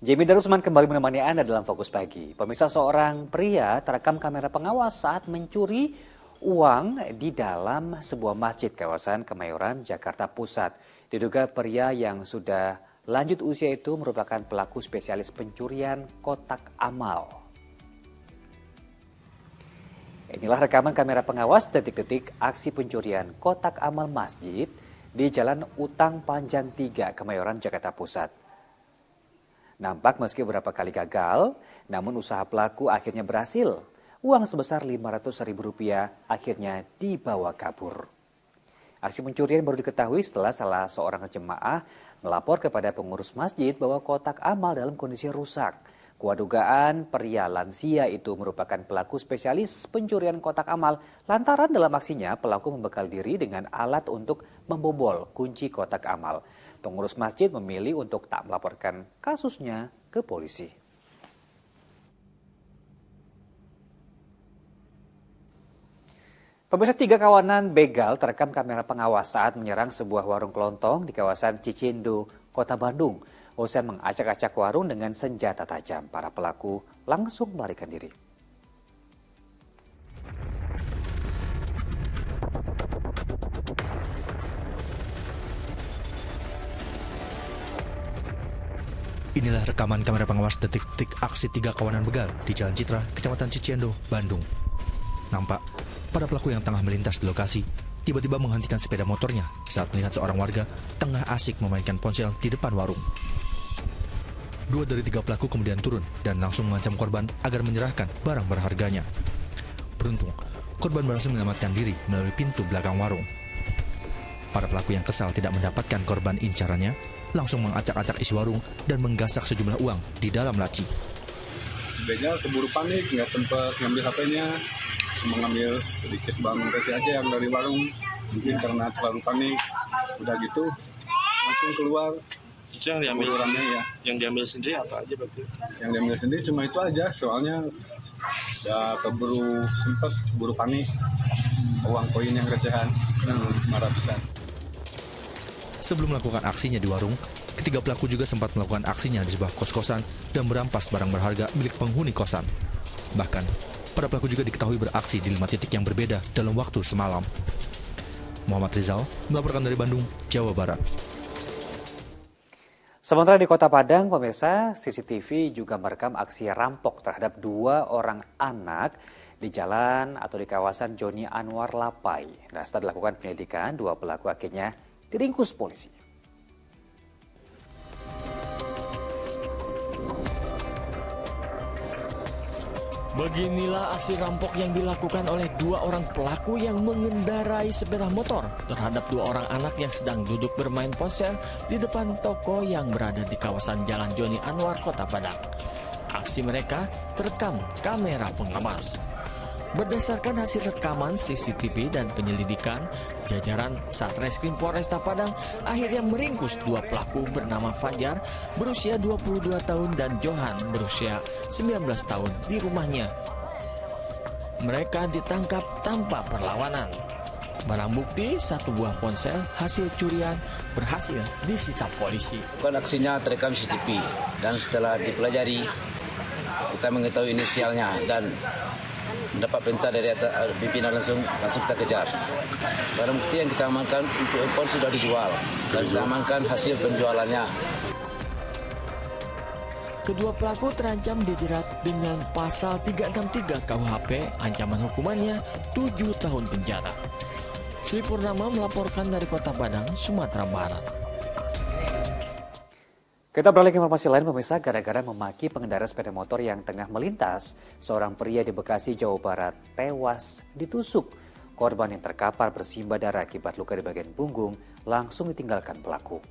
Jemi Darusman kembali menemani Anda dalam Fokus Pagi. Pemirsa, seorang pria terekam kamera pengawas saat mencuri uang di dalam sebuah masjid kawasan Kemayoran, Jakarta Pusat. Diduga pria yang sudah lanjut usia itu merupakan pelaku spesialis pencurian kotak amal. Inilah rekaman kamera pengawas detik-detik aksi pencurian kotak amal masjid di Jalan Utang Panjang 3, Kemayoran, Jakarta Pusat. Nampak meski beberapa kali gagal, namun usaha pelaku akhirnya berhasil. Uang sebesar Rp500.000 akhirnya dibawa kabur. Aksi pencurian baru diketahui setelah salah seorang jemaah melapor kepada pengurus masjid bahwa kotak amal dalam kondisi rusak. Kuat dugaan pria lansia itu merupakan pelaku spesialis pencurian kotak amal lantaran dalam aksinya pelaku membekal diri dengan alat untuk membobol kunci kotak amal. Pengurus masjid memilih untuk tak melaporkan kasusnya ke polisi. Pemirsa, 3 kawanan begal terekam kamera pengawas saat menyerang sebuah warung kelontong di kawasan Cicindo, Kota Bandung. Usai mengacak-acak warung dengan senjata tajam, para pelaku langsung melarikan diri. Inilah rekaman kamera pengawas detik-detik aksi 3 kawanan begal di Jalan Citra, Kecamatan Ciciendo, Bandung. Nampak, para pelaku yang tengah melintas di lokasi tiba-tiba menghentikan sepeda motornya saat melihat seorang warga tengah asik memainkan ponsel di depan warung. 2 dari 3 pelaku kemudian turun dan langsung mengancam korban agar menyerahkan barang berharganya. Beruntung, korban berhasil menyelamatkan diri melalui pintu belakang warung. Para pelaku yang kesal tidak mendapatkan korban incarannya, langsung mengacak-acak isi warung dan menggasak sejumlah uang di dalam laci. Begal keburu panik, nggak sempat ngambil HP-nya, cuma ngambil sedikit barang kecil aja yang dari warung. Mungkin karena terlalu panik, udah gitu langsung keluar. Itu yang diambil orangnya ya. Yang diambil sendiri apa aja berarti? Yang diambil sendiri cuma itu aja, soalnya ya keburu panik. Uang koin yang recehan, marah besar. Sebelum melakukan aksinya di warung, ketiga pelaku juga sempat melakukan aksinya di sebuah kos-kosan dan merampas barang berharga milik penghuni kosan. Bahkan, para pelaku juga diketahui beraksi di 5 titik yang berbeda dalam waktu semalam. Muhammad Rizal melaporkan dari Bandung, Jawa Barat. Sementara di Kota Padang, pemirsa, CCTV juga merekam aksi rampok terhadap 2 orang anak di jalan atau di kawasan Joni Anwar Lapai. Nah, setelah dilakukan penyelidikan, 2 pelaku akhirnya diringkus polisi. Beginilah aksi rampok yang dilakukan oleh 2 orang pelaku yang mengendarai sepeda motor terhadap 2 orang anak yang sedang duduk bermain ponsel di depan toko yang berada di kawasan Jalan Joni Anwar, Kota Padang. Aksi mereka terekam kamera pengawas. Berdasarkan hasil rekaman CCTV dan penyelidikan, jajaran Satreskrim Polresta Padang akhirnya meringkus 2 pelaku bernama Fajar berusia 22 tahun dan Johan berusia 19 tahun di rumahnya. Mereka ditangkap tanpa perlawanan. Barang bukti 1 buah ponsel hasil curian berhasil disita polisi. Aksinya terekam CCTV dan setelah dipelajari kita mengetahui inisialnya dan mendapat perintah dari pimpinan langsung kita kejar. Barang bukti yang kita amankan untuk handphone sudah dijual dan kita amankan hasil penjualannya. Kedua pelaku terancam dijerat dengan pasal 363 KUHP, ancaman hukumannya 7 tahun penjara. Sri Purnama melaporkan dari Kota Padang, Sumatera Barat. Kita beralih ke informasi lain, pemirsa. Gara-gara memaki pengendara sepeda motor yang tengah melintas, seorang pria di Bekasi, Jawa Barat tewas ditusuk. Korban yang terkapar bersimbah darah akibat luka di bagian punggung langsung ditinggalkan pelaku.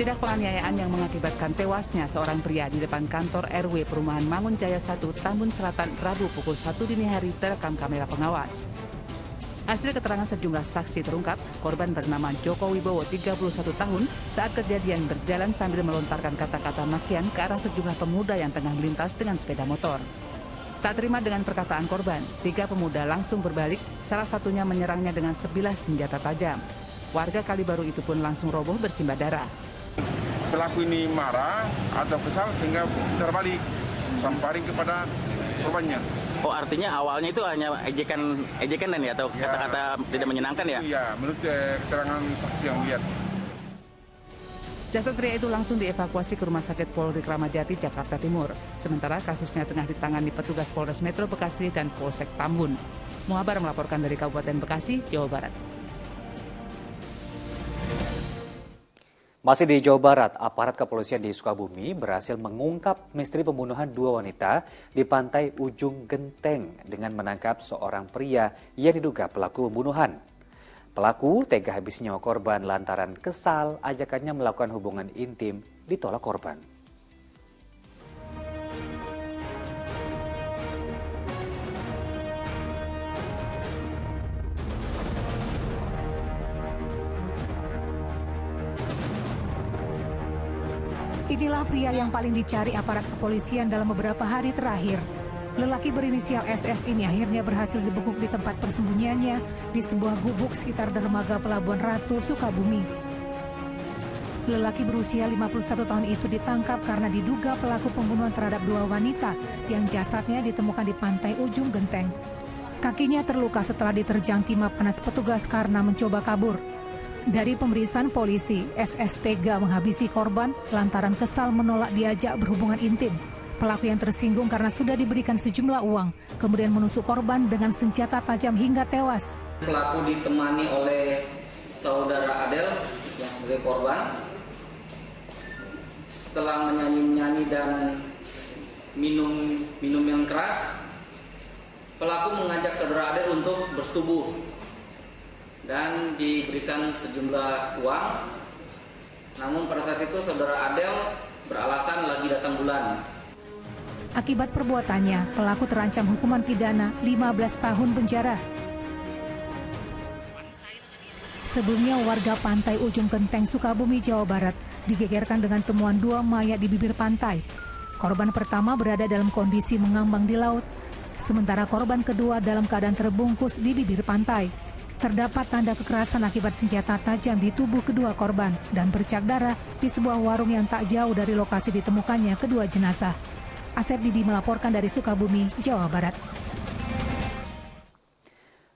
Tindak penganiayaan yang mengakibatkan tewasnya seorang pria di depan kantor RW Perumahan Mangun Jaya 1, Tambun Selatan, Rabu pukul 1 dini hari terekam kamera pengawas. Hasil keterangan sejumlah saksi terungkap, korban bernama Joko Wibowo, 31 tahun, saat kejadian berjalan sambil melontarkan kata-kata makian ke arah sejumlah pemuda yang tengah melintas dengan sepeda motor. Tak terima dengan perkataan korban, 3 pemuda langsung berbalik, salah satunya menyerangnya dengan sebilah senjata tajam. Warga Kalibaru itu pun langsung roboh bersimbah darah. Pelaku ini marah atau kesal sehingga terbalik, samparing kepada korbannya. Oh, artinya awalnya itu hanya ejekan dan ya, atau kata-kata tidak menyenangkan ya? Iya, menurut keterangan saksi yang lihat. Jasad pria itu langsung dievakuasi ke Rumah Sakit Polri Kramat Jati, Jakarta Timur. Sementara kasusnya tengah ditangani petugas Polres Metro Bekasi dan Polsek Tambun. Muhabar melaporkan dari Kabupaten Bekasi, Jawa Barat. Masih di Jawa Barat, aparat kepolisian di Sukabumi berhasil mengungkap misteri pembunuhan 2 wanita di pantai Ujung Genteng dengan menangkap seorang pria yang diduga pelaku pembunuhan. Pelaku tega habis nyawa korban lantaran kesal ajakannya melakukan hubungan intim ditolak korban. Inilah pria yang paling dicari aparat kepolisian dalam beberapa hari terakhir. Lelaki berinisial SS ini akhirnya berhasil dibekuk di tempat persembunyiannya di sebuah gubuk sekitar dermaga Pelabuhan Ratu, Sukabumi. Lelaki berusia 51 tahun itu ditangkap karena diduga pelaku pembunuhan terhadap 2 wanita yang jasadnya ditemukan di pantai Ujung Genteng. Kakinya terluka setelah diterjang timah panas petugas karena mencoba kabur. Dari pemeriksaan polisi, SS tega menghabisi korban lantaran kesal menolak diajak berhubungan intim. Pelaku yang tersinggung karena sudah diberikan sejumlah uang, kemudian menusuk korban dengan senjata tajam hingga tewas. Pelaku ditemani oleh saudara Adel yang sebagai korban. Setelah menyanyi-nyanyi dan minum yang keras, pelaku mengajak saudara Adel untuk bersetubuh dan diberikan sejumlah uang. Namun pada saat itu saudara Adel beralasan lagi datang bulan. Akibat perbuatannya, pelaku terancam hukuman pidana 15 tahun penjara. Sebelumnya warga pantai Ujung Genteng, Sukabumi, Jawa Barat digegerkan dengan temuan 2 mayat di bibir pantai. Korban pertama berada dalam kondisi mengambang di laut, sementara korban kedua dalam keadaan terbungkus di bibir pantai. Terdapat tanda kekerasan akibat senjata tajam di tubuh kedua korban dan bercak darah di sebuah warung yang tak jauh dari lokasi ditemukannya kedua jenazah. Asep Didi melaporkan dari Sukabumi, Jawa Barat.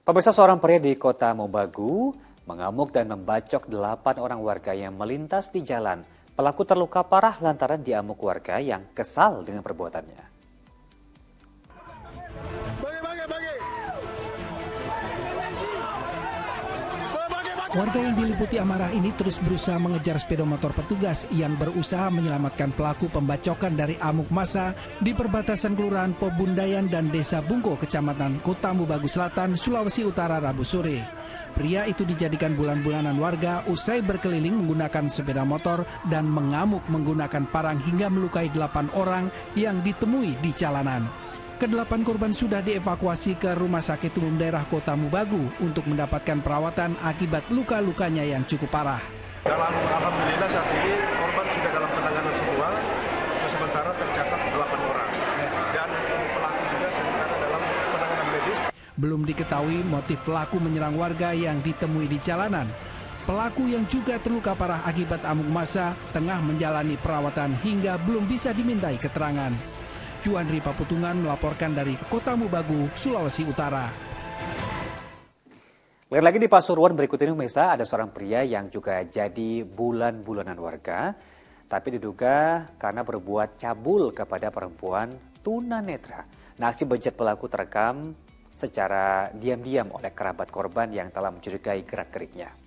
Pemirsa, seorang pria di Kota Mobagu mengamuk dan membacok 8 orang warga yang melintas di jalan. Pelaku terluka parah lantaran diamuk warga yang kesal dengan perbuatannya. Warga yang diliputi amarah ini terus berusaha mengejar sepeda motor petugas yang berusaha menyelamatkan pelaku pembacokan dari amuk massa di perbatasan Kelurahan Pobundayan dan Desa Bungko, Kecamatan Kota Mobagu Selatan, Sulawesi Utara, Rabu sore. Pria itu dijadikan bulan-bulanan warga usai berkeliling menggunakan sepeda motor dan mengamuk menggunakan parang hingga melukai 8 orang yang ditemui di jalanan. Ke-8 korban sudah dievakuasi ke Rumah Sakit Umum Daerah Kota Mobagu untuk mendapatkan perawatan akibat luka-lukanya yang cukup parah. Alhamdulillah saat ini korban sudah dalam penanganan semua, sementara tercatat 8 orang. Dan pelaku juga sementara dalam penanganan medis. Belum diketahui motif pelaku menyerang warga yang ditemui di jalanan. Pelaku yang juga terluka parah akibat amuk massa tengah menjalani perawatan hingga belum bisa dimintai keterangan. Juandri Paputungan melaporkan dari Kota Mobagu, Sulawesi Utara. Lihat lagi di Pasuruan berikut ini, Mesa, ada seorang pria yang juga jadi bulan-bulanan warga, tapi diduga karena berbuat cabul kepada perempuan tunanetra. Nah, aksi bejat pelaku terekam secara diam-diam oleh kerabat korban yang telah mencurigai gerak-geriknya.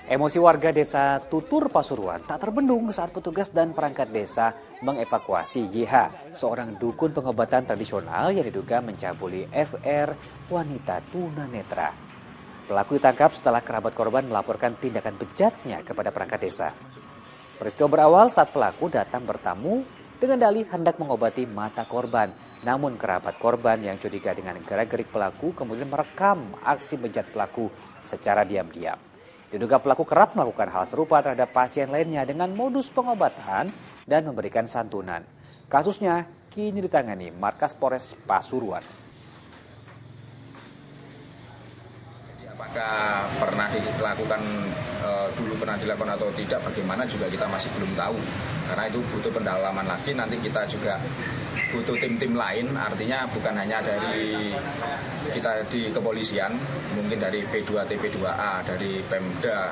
Emosi warga desa Tutur, Pasuruan tak terbendung saat petugas dan perangkat desa mengevakuasi YH, seorang dukun pengobatan tradisional yang diduga mencabuli FR, wanita tunanetra. Pelaku ditangkap setelah kerabat korban melaporkan tindakan bejatnya kepada perangkat desa. Peristiwa berawal saat pelaku datang bertamu dengan dalih hendak mengobati mata korban. Namun kerabat korban yang curiga dengan gerak-gerik pelaku kemudian merekam aksi bejat pelaku secara diam-diam. Diduga pelaku kerap melakukan hal serupa terhadap pasien lainnya dengan modus pengobatan dan memberikan santunan. Kasusnya kini ditangani Markas Polres Pasuruan. Apakah pernah dilakukan dulu pernah dilakukan atau tidak, bagaimana juga kita masih belum tahu. Karena itu butuh pendalaman lagi, nanti kita juga butuh tim-tim lain, artinya bukan hanya dari kita di kepolisian, mungkin dari P2 TP2A, dari Pemda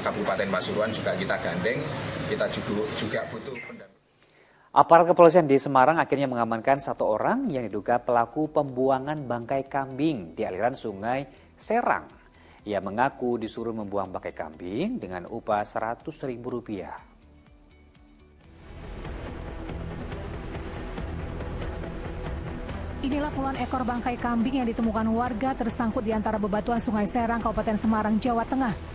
Kabupaten Pasuruan juga kita gandeng, kita juga butuh pendampingan. Aparat kepolisian di Semarang akhirnya mengamankan satu orang yang diduga pelaku pembuangan bangkai kambing di aliran Sungai Serang. Ia mengaku disuruh membuang bangkai kambing dengan upah Rp100.000. Inilah puluhan ekor bangkai kambing yang ditemukan warga tersangkut di antara bebatuan Sungai Serang, Kabupaten Semarang, Jawa Tengah.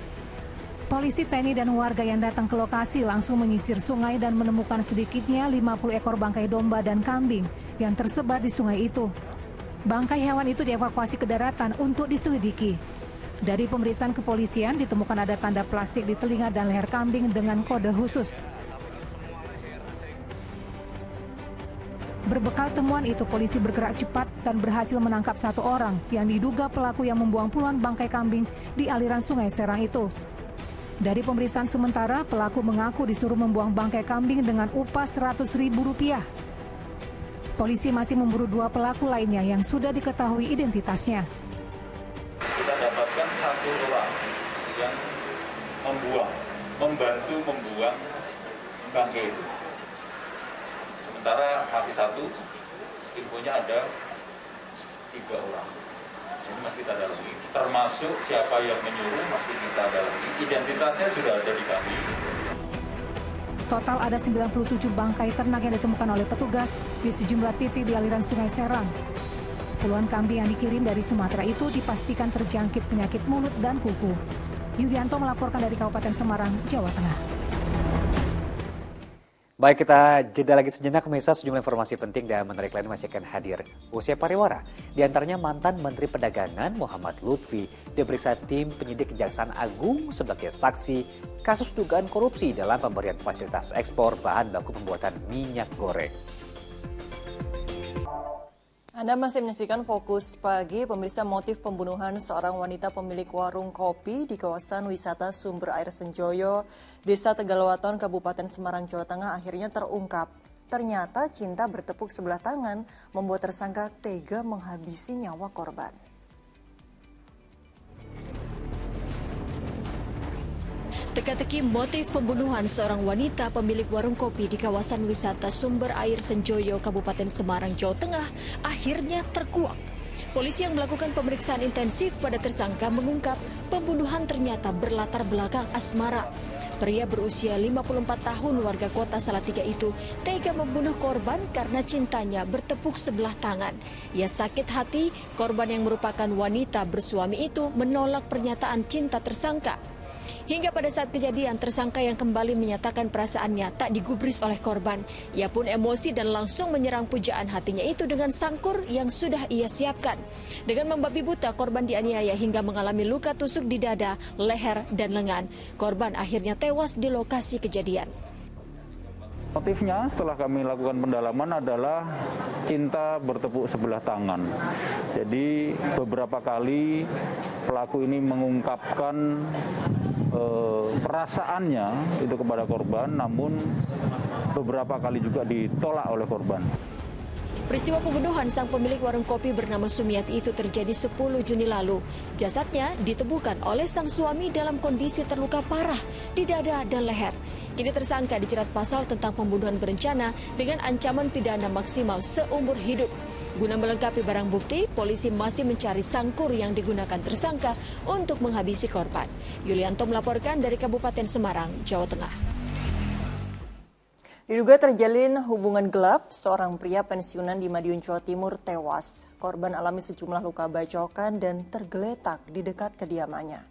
Polisi, TNI, dan warga yang datang ke lokasi langsung menyisir sungai dan menemukan sedikitnya 50 ekor bangkai domba dan kambing yang tersebar di sungai itu. Bangkai hewan itu dievakuasi ke daratan untuk diselidiki. Dari pemeriksaan kepolisian ditemukan ada tanda plastik di telinga dan leher kambing dengan kode khusus. Berbekal temuan itu, polisi bergerak cepat dan berhasil menangkap satu orang yang diduga pelaku yang membuang puluhan bangkai kambing di aliran Sungai Serang itu. Dari pemeriksaan sementara, pelaku mengaku disuruh membuang bangkai kambing dengan upah Rp100.000. Polisi masih memburu dua pelaku lainnya yang sudah diketahui identitasnya. Kita dapatkan satu orang yang membantu membuang bangkai itu. Sementara masih satu, infonya ada 3 orang. Ini masih kita dalami, termasuk siapa yang menyuruh masih kita dalami. Identitasnya sudah ada di kami. Total ada 97 bangkai ternak yang ditemukan oleh petugas di sejumlah titik di aliran Sungai Serang. Puluhan kambing yang dikirim dari Sumatera itu dipastikan terjangkit penyakit mulut dan kuku. Yulianto melaporkan dari Kabupaten Semarang, Jawa Tengah. Baik, kita jeda lagi sejenak, pemirsa. Sejumlah informasi penting dan menarik lain masih akan hadir. Usia pariwara, di antaranya mantan Menteri Perdagangan Muhammad Lutfi diperiksa tim penyidik Kejaksaan Agung sebagai saksi kasus dugaan korupsi dalam pemberian fasilitas ekspor bahan baku pembuatan minyak goreng. Anda masih menyaksikan Fokus Pagi. Pemirsa, motif pembunuhan seorang wanita pemilik warung kopi di kawasan wisata Sumber Air Senjoyo, Desa Tegalwaton, Kabupaten Semarang, Jawa Tengah akhirnya terungkap. Ternyata cinta bertepuk sebelah tangan membuat tersangka tega menghabisi nyawa korban. Teka-teki motif pembunuhan seorang wanita pemilik warung kopi di kawasan wisata Sumber Air Senjoyo, Kabupaten Semarang, Jawa Tengah akhirnya terkuak. Polisi yang melakukan pemeriksaan intensif pada tersangka mengungkap pembunuhan ternyata berlatar belakang asmara. Pria berusia 54 tahun warga kota Salatiga itu tega membunuh korban karena cintanya bertepuk sebelah tangan. Ia sakit hati, korban yang merupakan wanita bersuami itu menolak pernyataan cinta tersangka. Hingga pada saat kejadian, tersangka yang kembali menyatakan perasaannya tak digubris oleh korban. Ia pun emosi dan langsung menyerang pujaan hatinya itu dengan sangkur yang sudah ia siapkan. Dengan membabi buta, korban dianiaya hingga mengalami luka tusuk di dada, leher, dan lengan. Korban akhirnya tewas di lokasi kejadian. Motifnya setelah kami lakukan pendalaman adalah cinta bertepuk sebelah tangan. Jadi beberapa kali pelaku ini mengungkapkan perasaannya itu kepada korban, namun beberapa kali juga ditolak oleh korban. Peristiwa pembunuhan sang pemilik warung kopi bernama Sumiati itu terjadi 10 Juni lalu. Jasadnya ditemukan oleh sang suami dalam kondisi terluka parah di dada dan leher. Kini tersangka dijerat pasal tentang pembunuhan berencana dengan ancaman pidana maksimal seumur hidup. Guna melengkapi barang bukti, polisi masih mencari sangkur yang digunakan tersangka untuk menghabisi korban. Yulianto melaporkan dari Kabupaten Semarang, Jawa Tengah. Diduga terjalin hubungan gelap, seorang pria pensiunan di Madiun, Jawa Timur tewas. Korban alami sejumlah luka bacokan dan tergeletak di dekat kediamannya.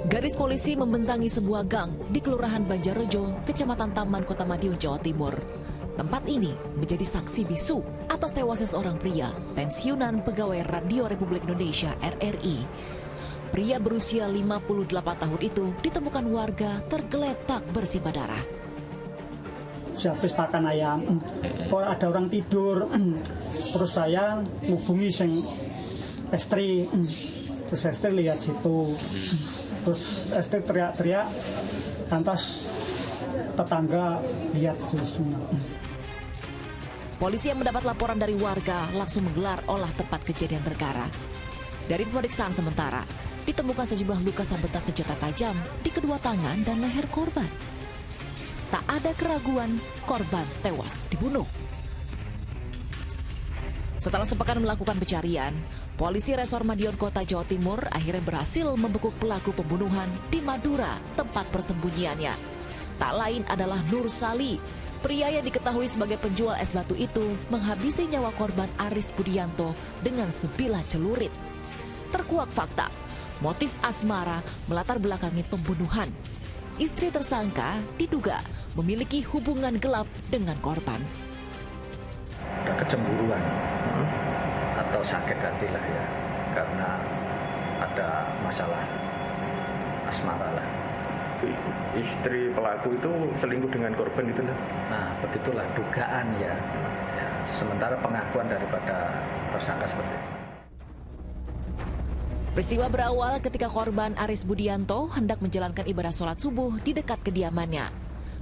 Garis polisi membentangi sebuah gang di Kelurahan Banjarrejo, Kecamatan Taman, Kota Madiun, Jawa Timur. Tempat ini menjadi saksi bisu atas tewasnya seorang pria pensiunan pegawai Radio Republik Indonesia (RRI). Pria berusia 58 tahun itu ditemukan warga tergeletak bersimbah darah. Habis makan ayam, ada orang tidur, terus saya ngubungi istri, terus istri lihat situ, terus istri teriak-teriak, lantas tetangga lihat semua. Polisi yang mendapat laporan dari warga langsung menggelar olah tempat kejadian perkara. Dari pemeriksaan sementara, ditemukan sejumlah luka sabetan senjata tajam di kedua tangan dan leher korban. Tak ada keraguan, korban tewas dibunuh. Setelah sepekan melakukan pencarian, polisi Resor Madiun Kota Jawa Timur akhirnya berhasil membekuk pelaku pembunuhan di Madura, tempat persembunyiannya. Tak lain adalah Nur Sali, pria yang diketahui sebagai penjual es batu itu menghabisi nyawa korban Aris Budianto dengan sebilah celurit. Terkuak fakta, motif asmara melatar belakangi pembunuhan. Istri tersangka diduga memiliki hubungan gelap dengan korban. Ada kecemburuan atau sakit hati lah ya, karena ada masalah asmara lah. Istri pelaku itu selingkuh dengan korban itu lah. Nah, begitulah dugaan ya. Sementara pengakuan daripada tersangka seperti itu. Peristiwa berawal ketika korban Aris Budianto hendak menjalankan ibadah sholat subuh di dekat kediamannya.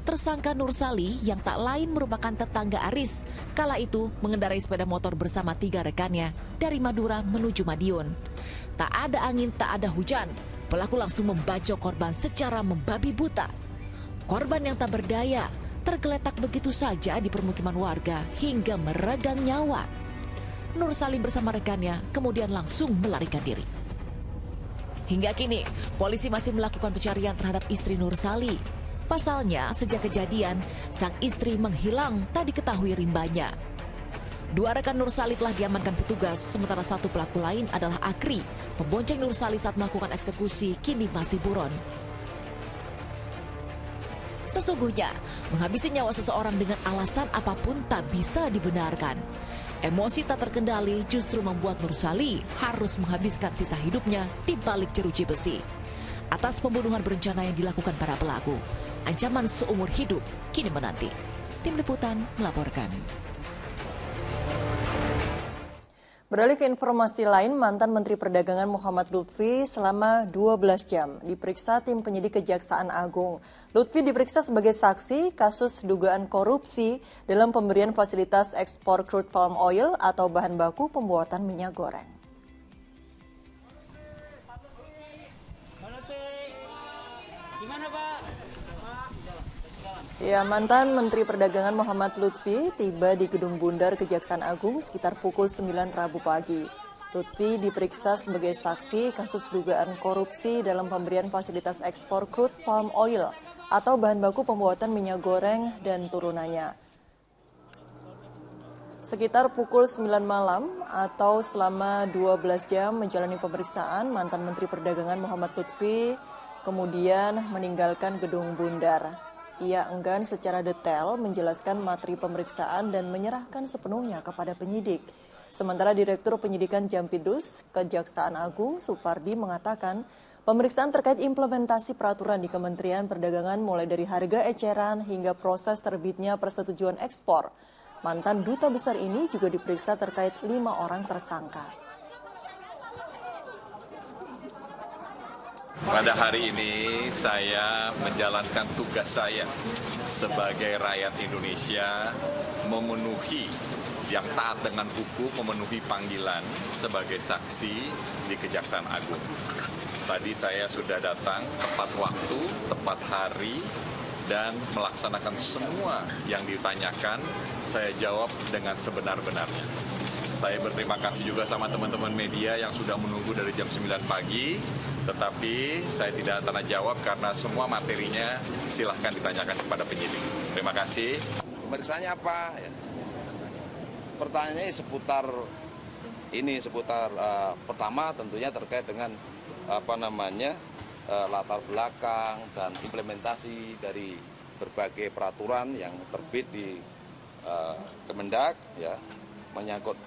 Tersangka Nur Sali yang tak lain merupakan tetangga Aris, kala itu mengendarai sepeda motor bersama 3 rekannya dari Madura menuju Madiun. Tak ada angin, tak ada hujan, pelaku langsung membacok korban secara membabi buta. Korban yang tak berdaya tergeletak begitu saja di permukiman warga hingga meregang nyawa. Nur Sali bersama rekannya kemudian langsung melarikan diri. Hingga kini, polisi masih melakukan pencarian terhadap istri Nur Sali. Pasalnya, sejak kejadian, sang istri menghilang tak diketahui rimbanya. 2 rekan Nur Sali telah diamankan petugas, sementara 1 pelaku lain adalah Akri, pembonceng Nur Sali saat melakukan eksekusi, kini masih buron. Sesungguhnya, menghabisi nyawa seseorang dengan alasan apapun tak bisa dibenarkan. Emosi tak terkendali justru membuat Nur Sali harus menghabiskan sisa hidupnya di balik jeruji besi. Atas pembunuhan berencana yang dilakukan para pelaku, ancaman seumur hidup kini menanti. Tim Liputan melaporkan. Beralih ke informasi lain, mantan Menteri Perdagangan Muhammad Lutfi selama 12 jam diperiksa tim penyidik Kejaksaan Agung. Lutfi diperiksa sebagai saksi kasus dugaan korupsi dalam pemberian fasilitas ekspor crude palm oil atau bahan baku pembuatan minyak goreng. Ya, mantan Menteri Perdagangan Muhammad Lutfi tiba di Gedung Bundar Kejaksaan Agung sekitar pukul 9 Rabu pagi. Lutfi diperiksa sebagai saksi kasus dugaan korupsi dalam pemberian fasilitas ekspor crude palm oil atau bahan baku pembuatan minyak goreng dan turunannya. Sekitar pukul 9 malam atau selama 12 jam menjalani pemeriksaan, mantan Menteri Perdagangan Muhammad Lutfi kemudian meninggalkan Gedung Bundar. Ia enggan secara detail menjelaskan materi pemeriksaan dan menyerahkan sepenuhnya kepada penyidik. Sementara Direktur Penyidikan Jampidus Kejaksaan Agung Supardi mengatakan pemeriksaan terkait implementasi peraturan di Kementerian Perdagangan mulai dari harga eceran hingga proses terbitnya persetujuan ekspor. Mantan duta besar ini juga diperiksa terkait 5 orang tersangka. Pada hari ini saya menjalankan tugas saya sebagai rakyat Indonesia memenuhi yang taat dengan hukum, memenuhi panggilan sebagai saksi di Kejaksaan Agung. Tadi saya sudah datang tepat waktu, tepat hari, dan melaksanakan semua yang ditanyakan, saya jawab dengan sebenar-benarnya. Saya berterima kasih juga sama teman-teman media yang sudah menunggu dari jam 9 pagi, tetapi saya tidak tanda jawab karena semua materinya silahkan ditanyakan kepada penyidik. Terima kasih. Pemeriksaannya apa? Pertanyaannya seputar pertama tentunya terkait dengan latar belakang dan implementasi dari berbagai peraturan yang terbit di Kemendak, ya, menyangkut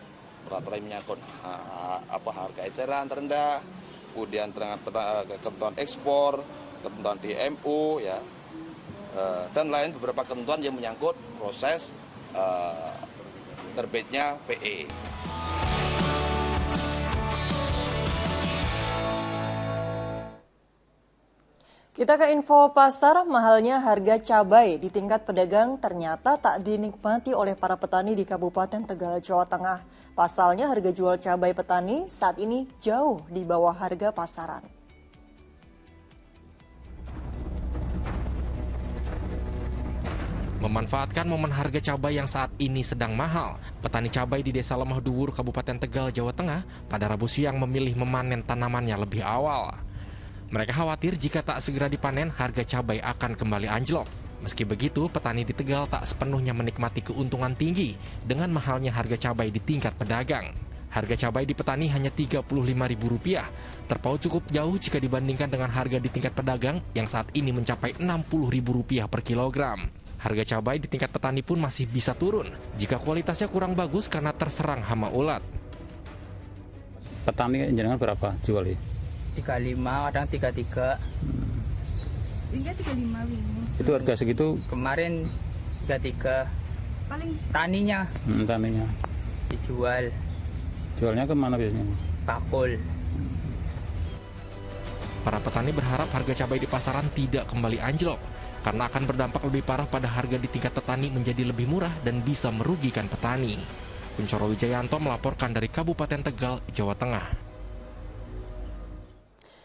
peraturan menyangkut harga eceran terendah, kemudian ketentuan ekspor, ketentuan DMO, ya, dan lain beberapa ketentuan yang menyangkut proses terbitnya PE. Kita ke info pasar, mahalnya harga cabai di tingkat pedagang ternyata tak dinikmati oleh para petani di Kabupaten Tegal, Jawa Tengah. Pasalnya harga jual cabai petani saat ini jauh di bawah harga pasaran. Memanfaatkan momen harga cabai yang saat ini sedang mahal, petani cabai di Desa Lemah Duwur, Kabupaten Tegal, Jawa Tengah, pada Rabu siang memilih memanen tanamannya lebih awal. Mereka khawatir jika tak segera dipanen, harga cabai akan kembali anjlok. Meski begitu, petani di Tegal tak sepenuhnya menikmati keuntungan tinggi dengan mahalnya harga cabai di tingkat pedagang. Harga cabai di petani hanya Rp35.000, terpaut cukup jauh jika dibandingkan dengan harga di tingkat pedagang yang saat ini mencapai Rp60.000 per kilogram. Harga cabai di tingkat petani pun masih bisa turun jika kualitasnya kurang bagus karena terserang hama ulat. Petani jenengan berapa jual ini? 35, kadang 33. Hingga 35 ini. Itu harga segitu? Kemarin 33. Paling taninya. Taninya. Dijual. Jualnya kemana biasanya? Pakul. Para petani berharap harga cabai di pasaran tidak kembali anjlok karena akan berdampak lebih parah pada harga di tingkat petani menjadi lebih murah dan bisa merugikan petani. Kuncoro Wijayanto melaporkan dari Kabupaten Tegal, Jawa Tengah.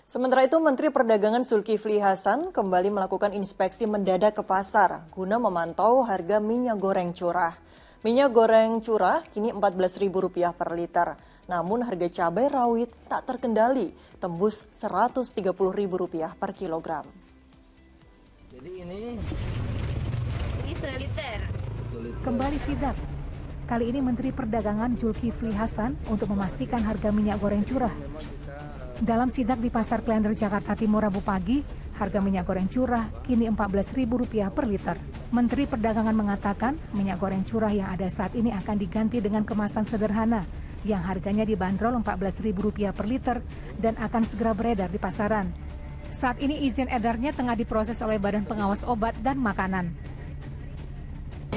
Sementara itu, Menteri Perdagangan Zulkifli Hasan kembali melakukan inspeksi mendadak ke pasar guna memantau harga minyak goreng curah. Minyak goreng curah kini Rp14.000 per liter. Namun harga cabai rawit tak terkendali, tembus Rp130.000 per kilogram. Jadi ini seliter. Kembali sidak. Kali ini Menteri Perdagangan Zulkifli Hasan untuk memastikan harga minyak goreng curah. Dalam sidak di Pasar Klender, Jakarta Timur Rabu pagi, harga minyak goreng curah kini Rp14.000 per liter. Menteri Perdagangan mengatakan minyak goreng curah yang ada saat ini akan diganti dengan kemasan sederhana yang harganya dibanderol Rp14.000 per liter dan akan segera beredar di pasaran. Saat ini izin edarnya tengah diproses oleh Badan Pengawas Obat dan Makanan.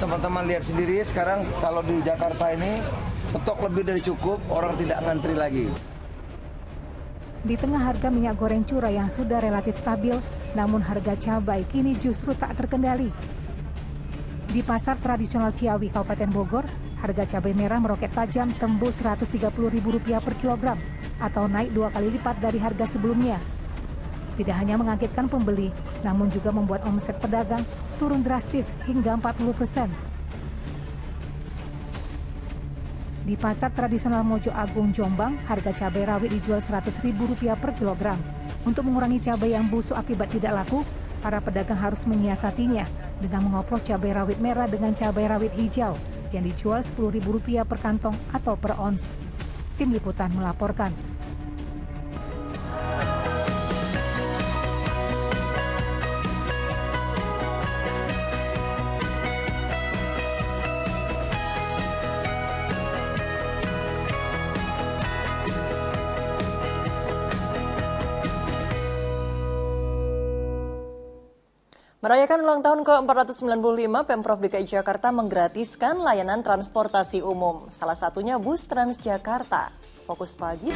Teman-teman lihat sendiri sekarang kalau di Jakarta ini stok lebih dari cukup, orang tidak ngantri lagi. Di tengah harga minyak goreng curah yang sudah relatif stabil, namun harga cabai kini justru tak terkendali. Di pasar tradisional Ciawi, Kabupaten Bogor, harga cabai merah meroket tajam tembus Rp130.000 per kilogram atau naik 2 kali lipat dari harga sebelumnya. Tidak hanya mengagetkan pembeli, namun juga membuat omset pedagang turun drastis hingga 40%. Di pasar tradisional Mojo Agung, Jombang, harga cabai rawit dijual Rp100.000 per kilogram. Untuk mengurangi cabai yang busuk akibat tidak laku, para pedagang harus menyiasatinya dengan mengoplos cabai rawit merah dengan cabai rawit hijau yang dijual Rp10.000 per kantong atau per ons. Tim Liputan melaporkan. Merayakan ulang tahun ke-495, Pemprov DKI Jakarta menggratiskan layanan transportasi umum. Salah satunya bus Transjakarta. Fokus Pagi.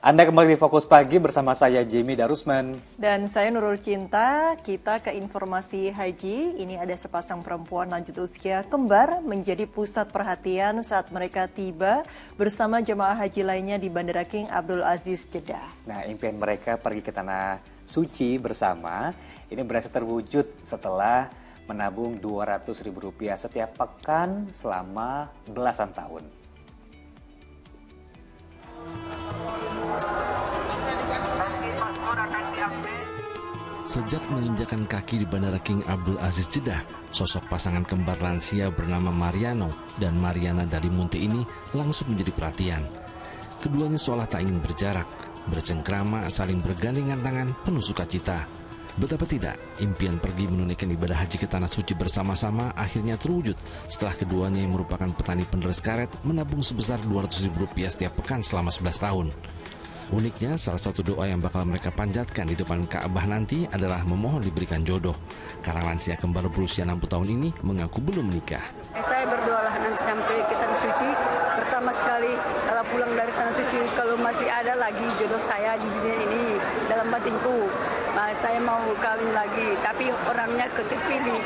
Anda kembali di Fokus Pagi bersama saya Jamie Darusman. Dan saya Nurul Cinta. Kita ke informasi haji. Ini ada sepasang perempuan lanjut usia kembar menjadi pusat perhatian saat mereka tiba bersama jemaah haji lainnya di Bandara King Abdul Aziz, Jeddah. Nah, impian mereka pergi ke tanah suci bersama ini berhasil terwujud setelah menabung Rp200.000 setiap pekan selama belasan tahun. Sejak menginjakan kaki di Bandara King Abdul Aziz Jeddah, sosok pasangan kembar lansia bernama Mariano dan Mariana dari Munti ini langsung menjadi perhatian. Keduanya seolah tak ingin berjarak, bercengkrama, saling bergandengan tangan, penuh sukacita. Betapa tidak, impian pergi menunaikan ibadah haji ke tanah suci bersama-sama akhirnya terwujud setelah keduanya yang merupakan petani peneres karet menabung sebesar Rp200.000 setiap pekan selama 11 tahun. Uniknya, salah satu doa yang bakal mereka panjatkan di depan Ka'bah nanti adalah memohon diberikan jodoh. Karena lansia kembar berusia 60 tahun ini mengaku belum menikah. Saya berdoalah nanti sampai ke tanah suci. Pertama sekali kalau pulang dari tanah suci, kalau masih ada lagi jodoh saya di dunia ini, batinku. Saya mau kawin lagi, tapi orangnya kepilih.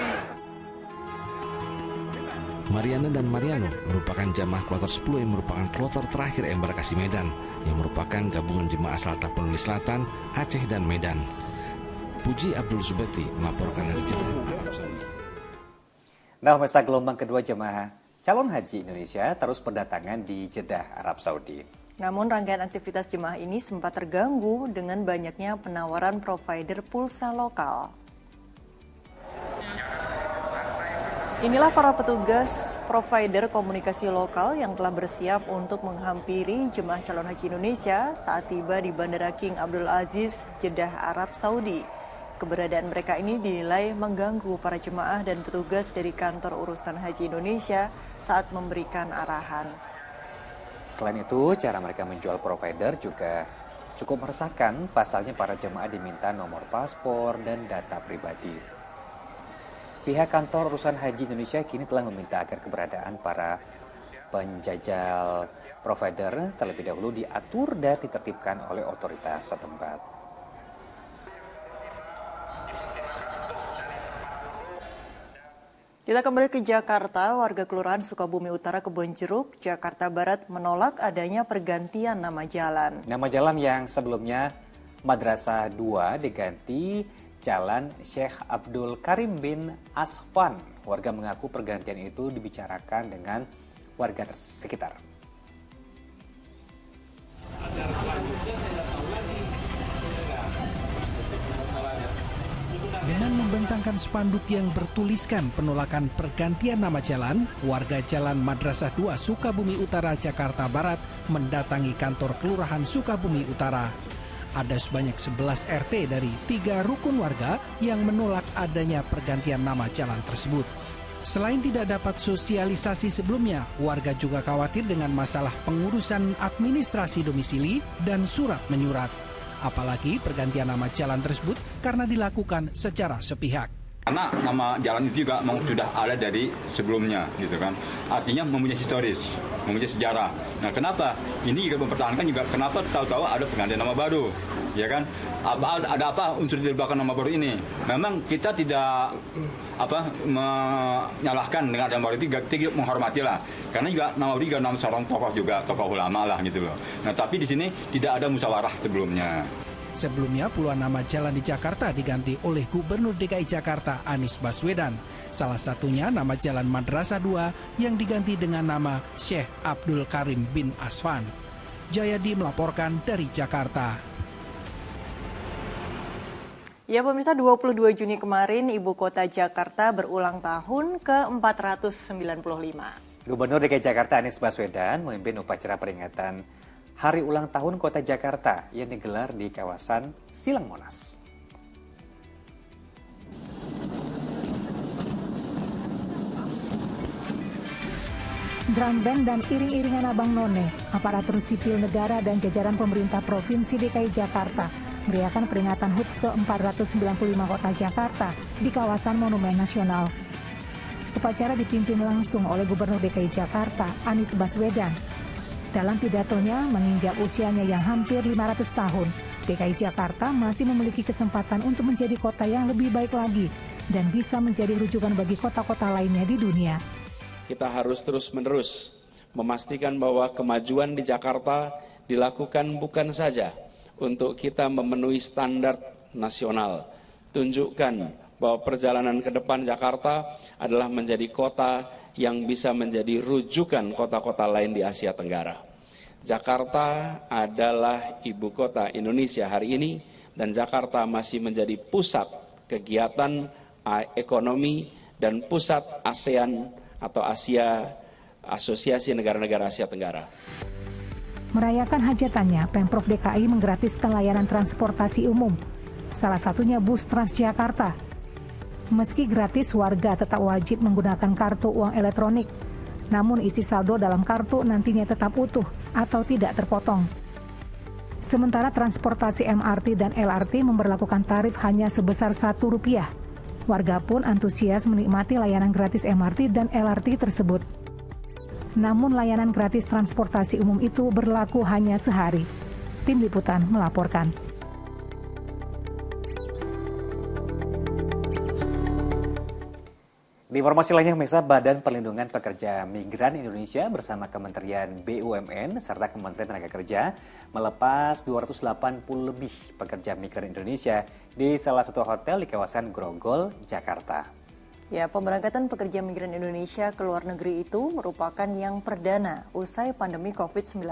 Mariana dan Mariano merupakan jamaah kloter 10 yang merupakan kloter terakhir Embarkasi Medan, yang merupakan gabungan jemaah asal Tapanuli Selatan, Aceh, dan Medan. Puji Abdul Subekti melaporkan dari Jeddah. Nah, masa gelombang kedua jemaah calon haji Indonesia terus berdatangan di Jeddah, Arab Saudi. Namun rangkaian aktivitas jemaah ini sempat terganggu dengan banyaknya penawaran provider pulsa lokal. Inilah para petugas provider komunikasi lokal yang telah bersiap untuk menghampiri jemaah calon haji Indonesia saat tiba di Bandara King Abdul Aziz, Jeddah, Arab Saudi. Keberadaan mereka ini dinilai mengganggu para jemaah dan petugas dari kantor urusan haji Indonesia saat memberikan arahan. Selain itu, cara mereka menjual provider juga cukup meresahkan. Pasalnya para jemaah diminta nomor paspor dan data pribadi. Pihak kantor urusan haji Indonesia kini telah meminta agar keberadaan para penjajal provider terlebih dahulu diatur dan ditertibkan oleh otoritas setempat. Kita kembali ke Jakarta. Warga Kelurahan Sukabumi Utara, Kebonjeruk, Jakarta Barat menolak adanya pergantian nama jalan. Nama jalan yang sebelumnya Madrasah 2 diganti Jalan Syekh Abdul Karim bin Asfan. Warga mengaku pergantian itu dibicarakan dengan warga sekitar. Dengan membentangkan spanduk yang bertuliskan penolakan pergantian nama jalan, warga Jalan Madrasah 2 Sukabumi Utara, Jakarta Barat mendatangi kantor Kelurahan Sukabumi Utara. Ada sebanyak 11 RT dari 3 rukun warga yang menolak adanya pergantian nama jalan tersebut. Selain tidak dapat sosialisasi sebelumnya, warga juga khawatir dengan masalah pengurusan administrasi domisili dan surat menyurat. Apalagi pergantian nama jalan tersebut karena dilakukan secara sepihak. Karena nama jalan itu juga memang sudah ada dari sebelumnya, gitu kan. Artinya mempunyai historis, mempunyai sejarah. Nah, kenapa? Ini juga mempertahankan juga kenapa tahu-tahu ada pergantian nama baru, ya kan? Ada apa unsur di belakang nama baru ini? Memang kita tidak menyalahkan dengan nama baru itu, kita menghormati lah. Karena juga nama baru juga nama seorang tokoh juga, tokoh ulama lah gitu loh. Nah, tapi di sini tidak ada musyawarah sebelumnya. Sebelumnya puluhan nama jalan di Jakarta diganti oleh Gubernur DKI Jakarta Anies Baswedan. Salah satunya nama Jalan Madrasah 2 yang diganti dengan nama Syekh Abdul Karim bin Asfan. Jayadi melaporkan dari Jakarta. Ya pemirsa, 22 Juni kemarin Ibu Kota Jakarta berulang tahun ke-495. Gubernur DKI Jakarta Anies Baswedan memimpin upacara peringatan Hari Ulang Tahun Kota Jakarta yang digelar di kawasan Silang Monas. Drum band dan iring-iringan Abang None, aparatur sipil negara dan jajaran pemerintah Provinsi DKI Jakarta meriahkan peringatan HUT ke-495 Kota Jakarta di kawasan Monumen Nasional. Upacara dipimpin langsung oleh Gubernur DKI Jakarta Anies Baswedan. Dalam pidatonya menginjak usianya yang hampir 500 tahun, DKI Jakarta masih memiliki kesempatan untuk menjadi kota yang lebih baik lagi dan bisa menjadi rujukan bagi kota-kota lainnya di dunia. Kita harus terus-menerus memastikan bahwa kemajuan di Jakarta dilakukan bukan saja untuk kita memenuhi standar nasional. Tunjukkan bahwa perjalanan ke depan Jakarta adalah menjadi kota yang bisa menjadi rujukan kota-kota lain di Asia Tenggara. Jakarta adalah ibu kota Indonesia hari ini dan Jakarta masih menjadi pusat kegiatan ekonomi dan pusat ASEAN atau Asia, Asosiasi Negara-Negara Asia Tenggara. Merayakan hajatannya, Pemprov DKI menggratiskan layanan transportasi umum, salah satunya bus Transjakarta. Meski gratis, warga tetap wajib menggunakan kartu uang elektronik. Namun isi saldo dalam kartu nantinya tetap utuh atau tidak terpotong. Sementara transportasi MRT dan LRT memberlakukan tarif hanya sebesar Rp1. Warga pun antusias menikmati layanan gratis MRT dan LRT tersebut. Namun layanan gratis transportasi umum itu berlaku hanya sehari. Tim Liputan melaporkan. Di informasi lainnya, pemirsa, Badan Perlindungan Pekerja Migran Indonesia bersama Kementerian BUMN serta Kementerian Tenaga Kerja melepas 280 lebih pekerja migran Indonesia di salah satu hotel di kawasan Grogol, Jakarta. Ya, pemberangkatan pekerja migran Indonesia ke luar negeri itu merupakan yang perdana usai pandemi COVID-19.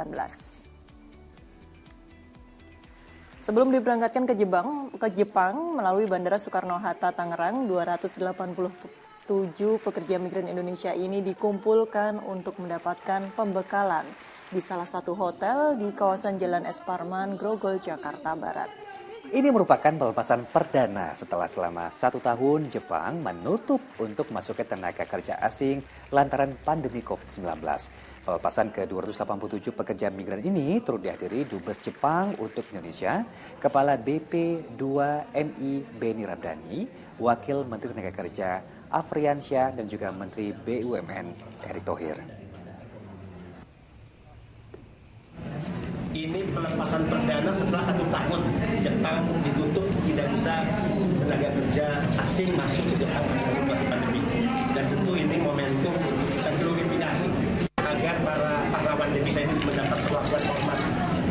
Sebelum diberangkatkan ke Jepang melalui Bandara Soekarno-Hatta, Tangerang, 287 pekerja migran Indonesia ini dikumpulkan untuk mendapatkan pembekalan di salah satu hotel di kawasan Jalan Es Parman, Grogol, Jakarta Barat. Ini merupakan pelepasan perdana setelah selama 1 tahun Jepang menutup untuk masuknya tenaga kerja asing lantaran pandemi COVID-19. Pelepasan ke-287 pekerja migran ini turut dihadiri Dubes Jepang untuk Indonesia, Kepala BP2MI Beni Ramdhani, Wakil Menteri Tenaga Kerja Afriansyah, dan juga Menteri BUMN Erick Thohir. Ini pelepasan perdana setelah 1 tahun Jepang ditutup, tidak bisa tenaga kerja asing masuk ke Jepang karena situasi pandemi. Dan tentu ini momentum untuk kita glorifikasi agar para pahlawan devisa ini mendapat perlakuan hormat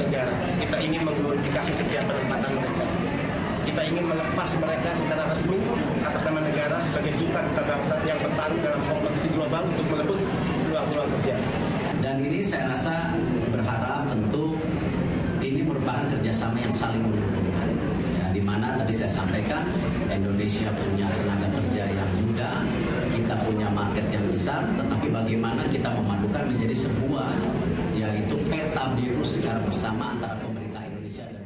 negara. Kita ingin mengglorifikasi setiap penempatan mereka. Kita ingin melepas mereka secara resmi atas nama negara sebagai duta bangsa yang bertarung dalam kompetisi global untuk merebut peluang-peluang kerja. Dan ini saya rasa berharap tentu ini merupakan kerjasama yang saling menguntungkan. Ya, di mana tadi saya sampaikan Indonesia punya tenaga kerja yang muda, kita punya market yang besar, tetapi bagaimana kita memadukan menjadi sebuah yaitu peta biru secara bersama antara pemerintah Indonesia dan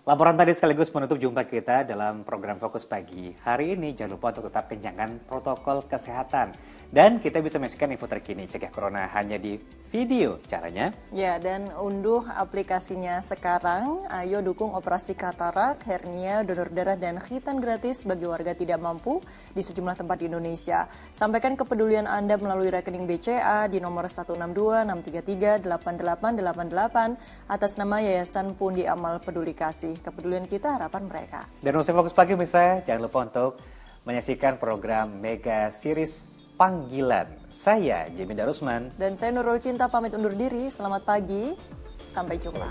Laporan tadi sekaligus menutup jumpa kita dalam program Fokus Pagi. Hari ini jangan lupa untuk tetap kencangkan protokol kesehatan. Dan kita bisa menyaksikan info terkini cegah corona hanya di video. Caranya? Ya, dan unduh aplikasinya sekarang. Ayo dukung operasi katarak, hernia, donor darah, dan khitan gratis bagi warga tidak mampu di sejumlah tempat di Indonesia. Sampaikan kepedulian Anda melalui rekening BCA di nomor 162-633-8888 atas nama Yayasan Pundi Amal Peduli Kasih. Kepedulian kita, harapan mereka. Dan usai Fokus Pagi, misalnya jangan lupa untuk menyaksikan program Mega Series Panggilan. Saya Jimmy Darusman. Dan saya Nurul Cinta pamit undur diri. Selamat pagi. Sampai jumpa.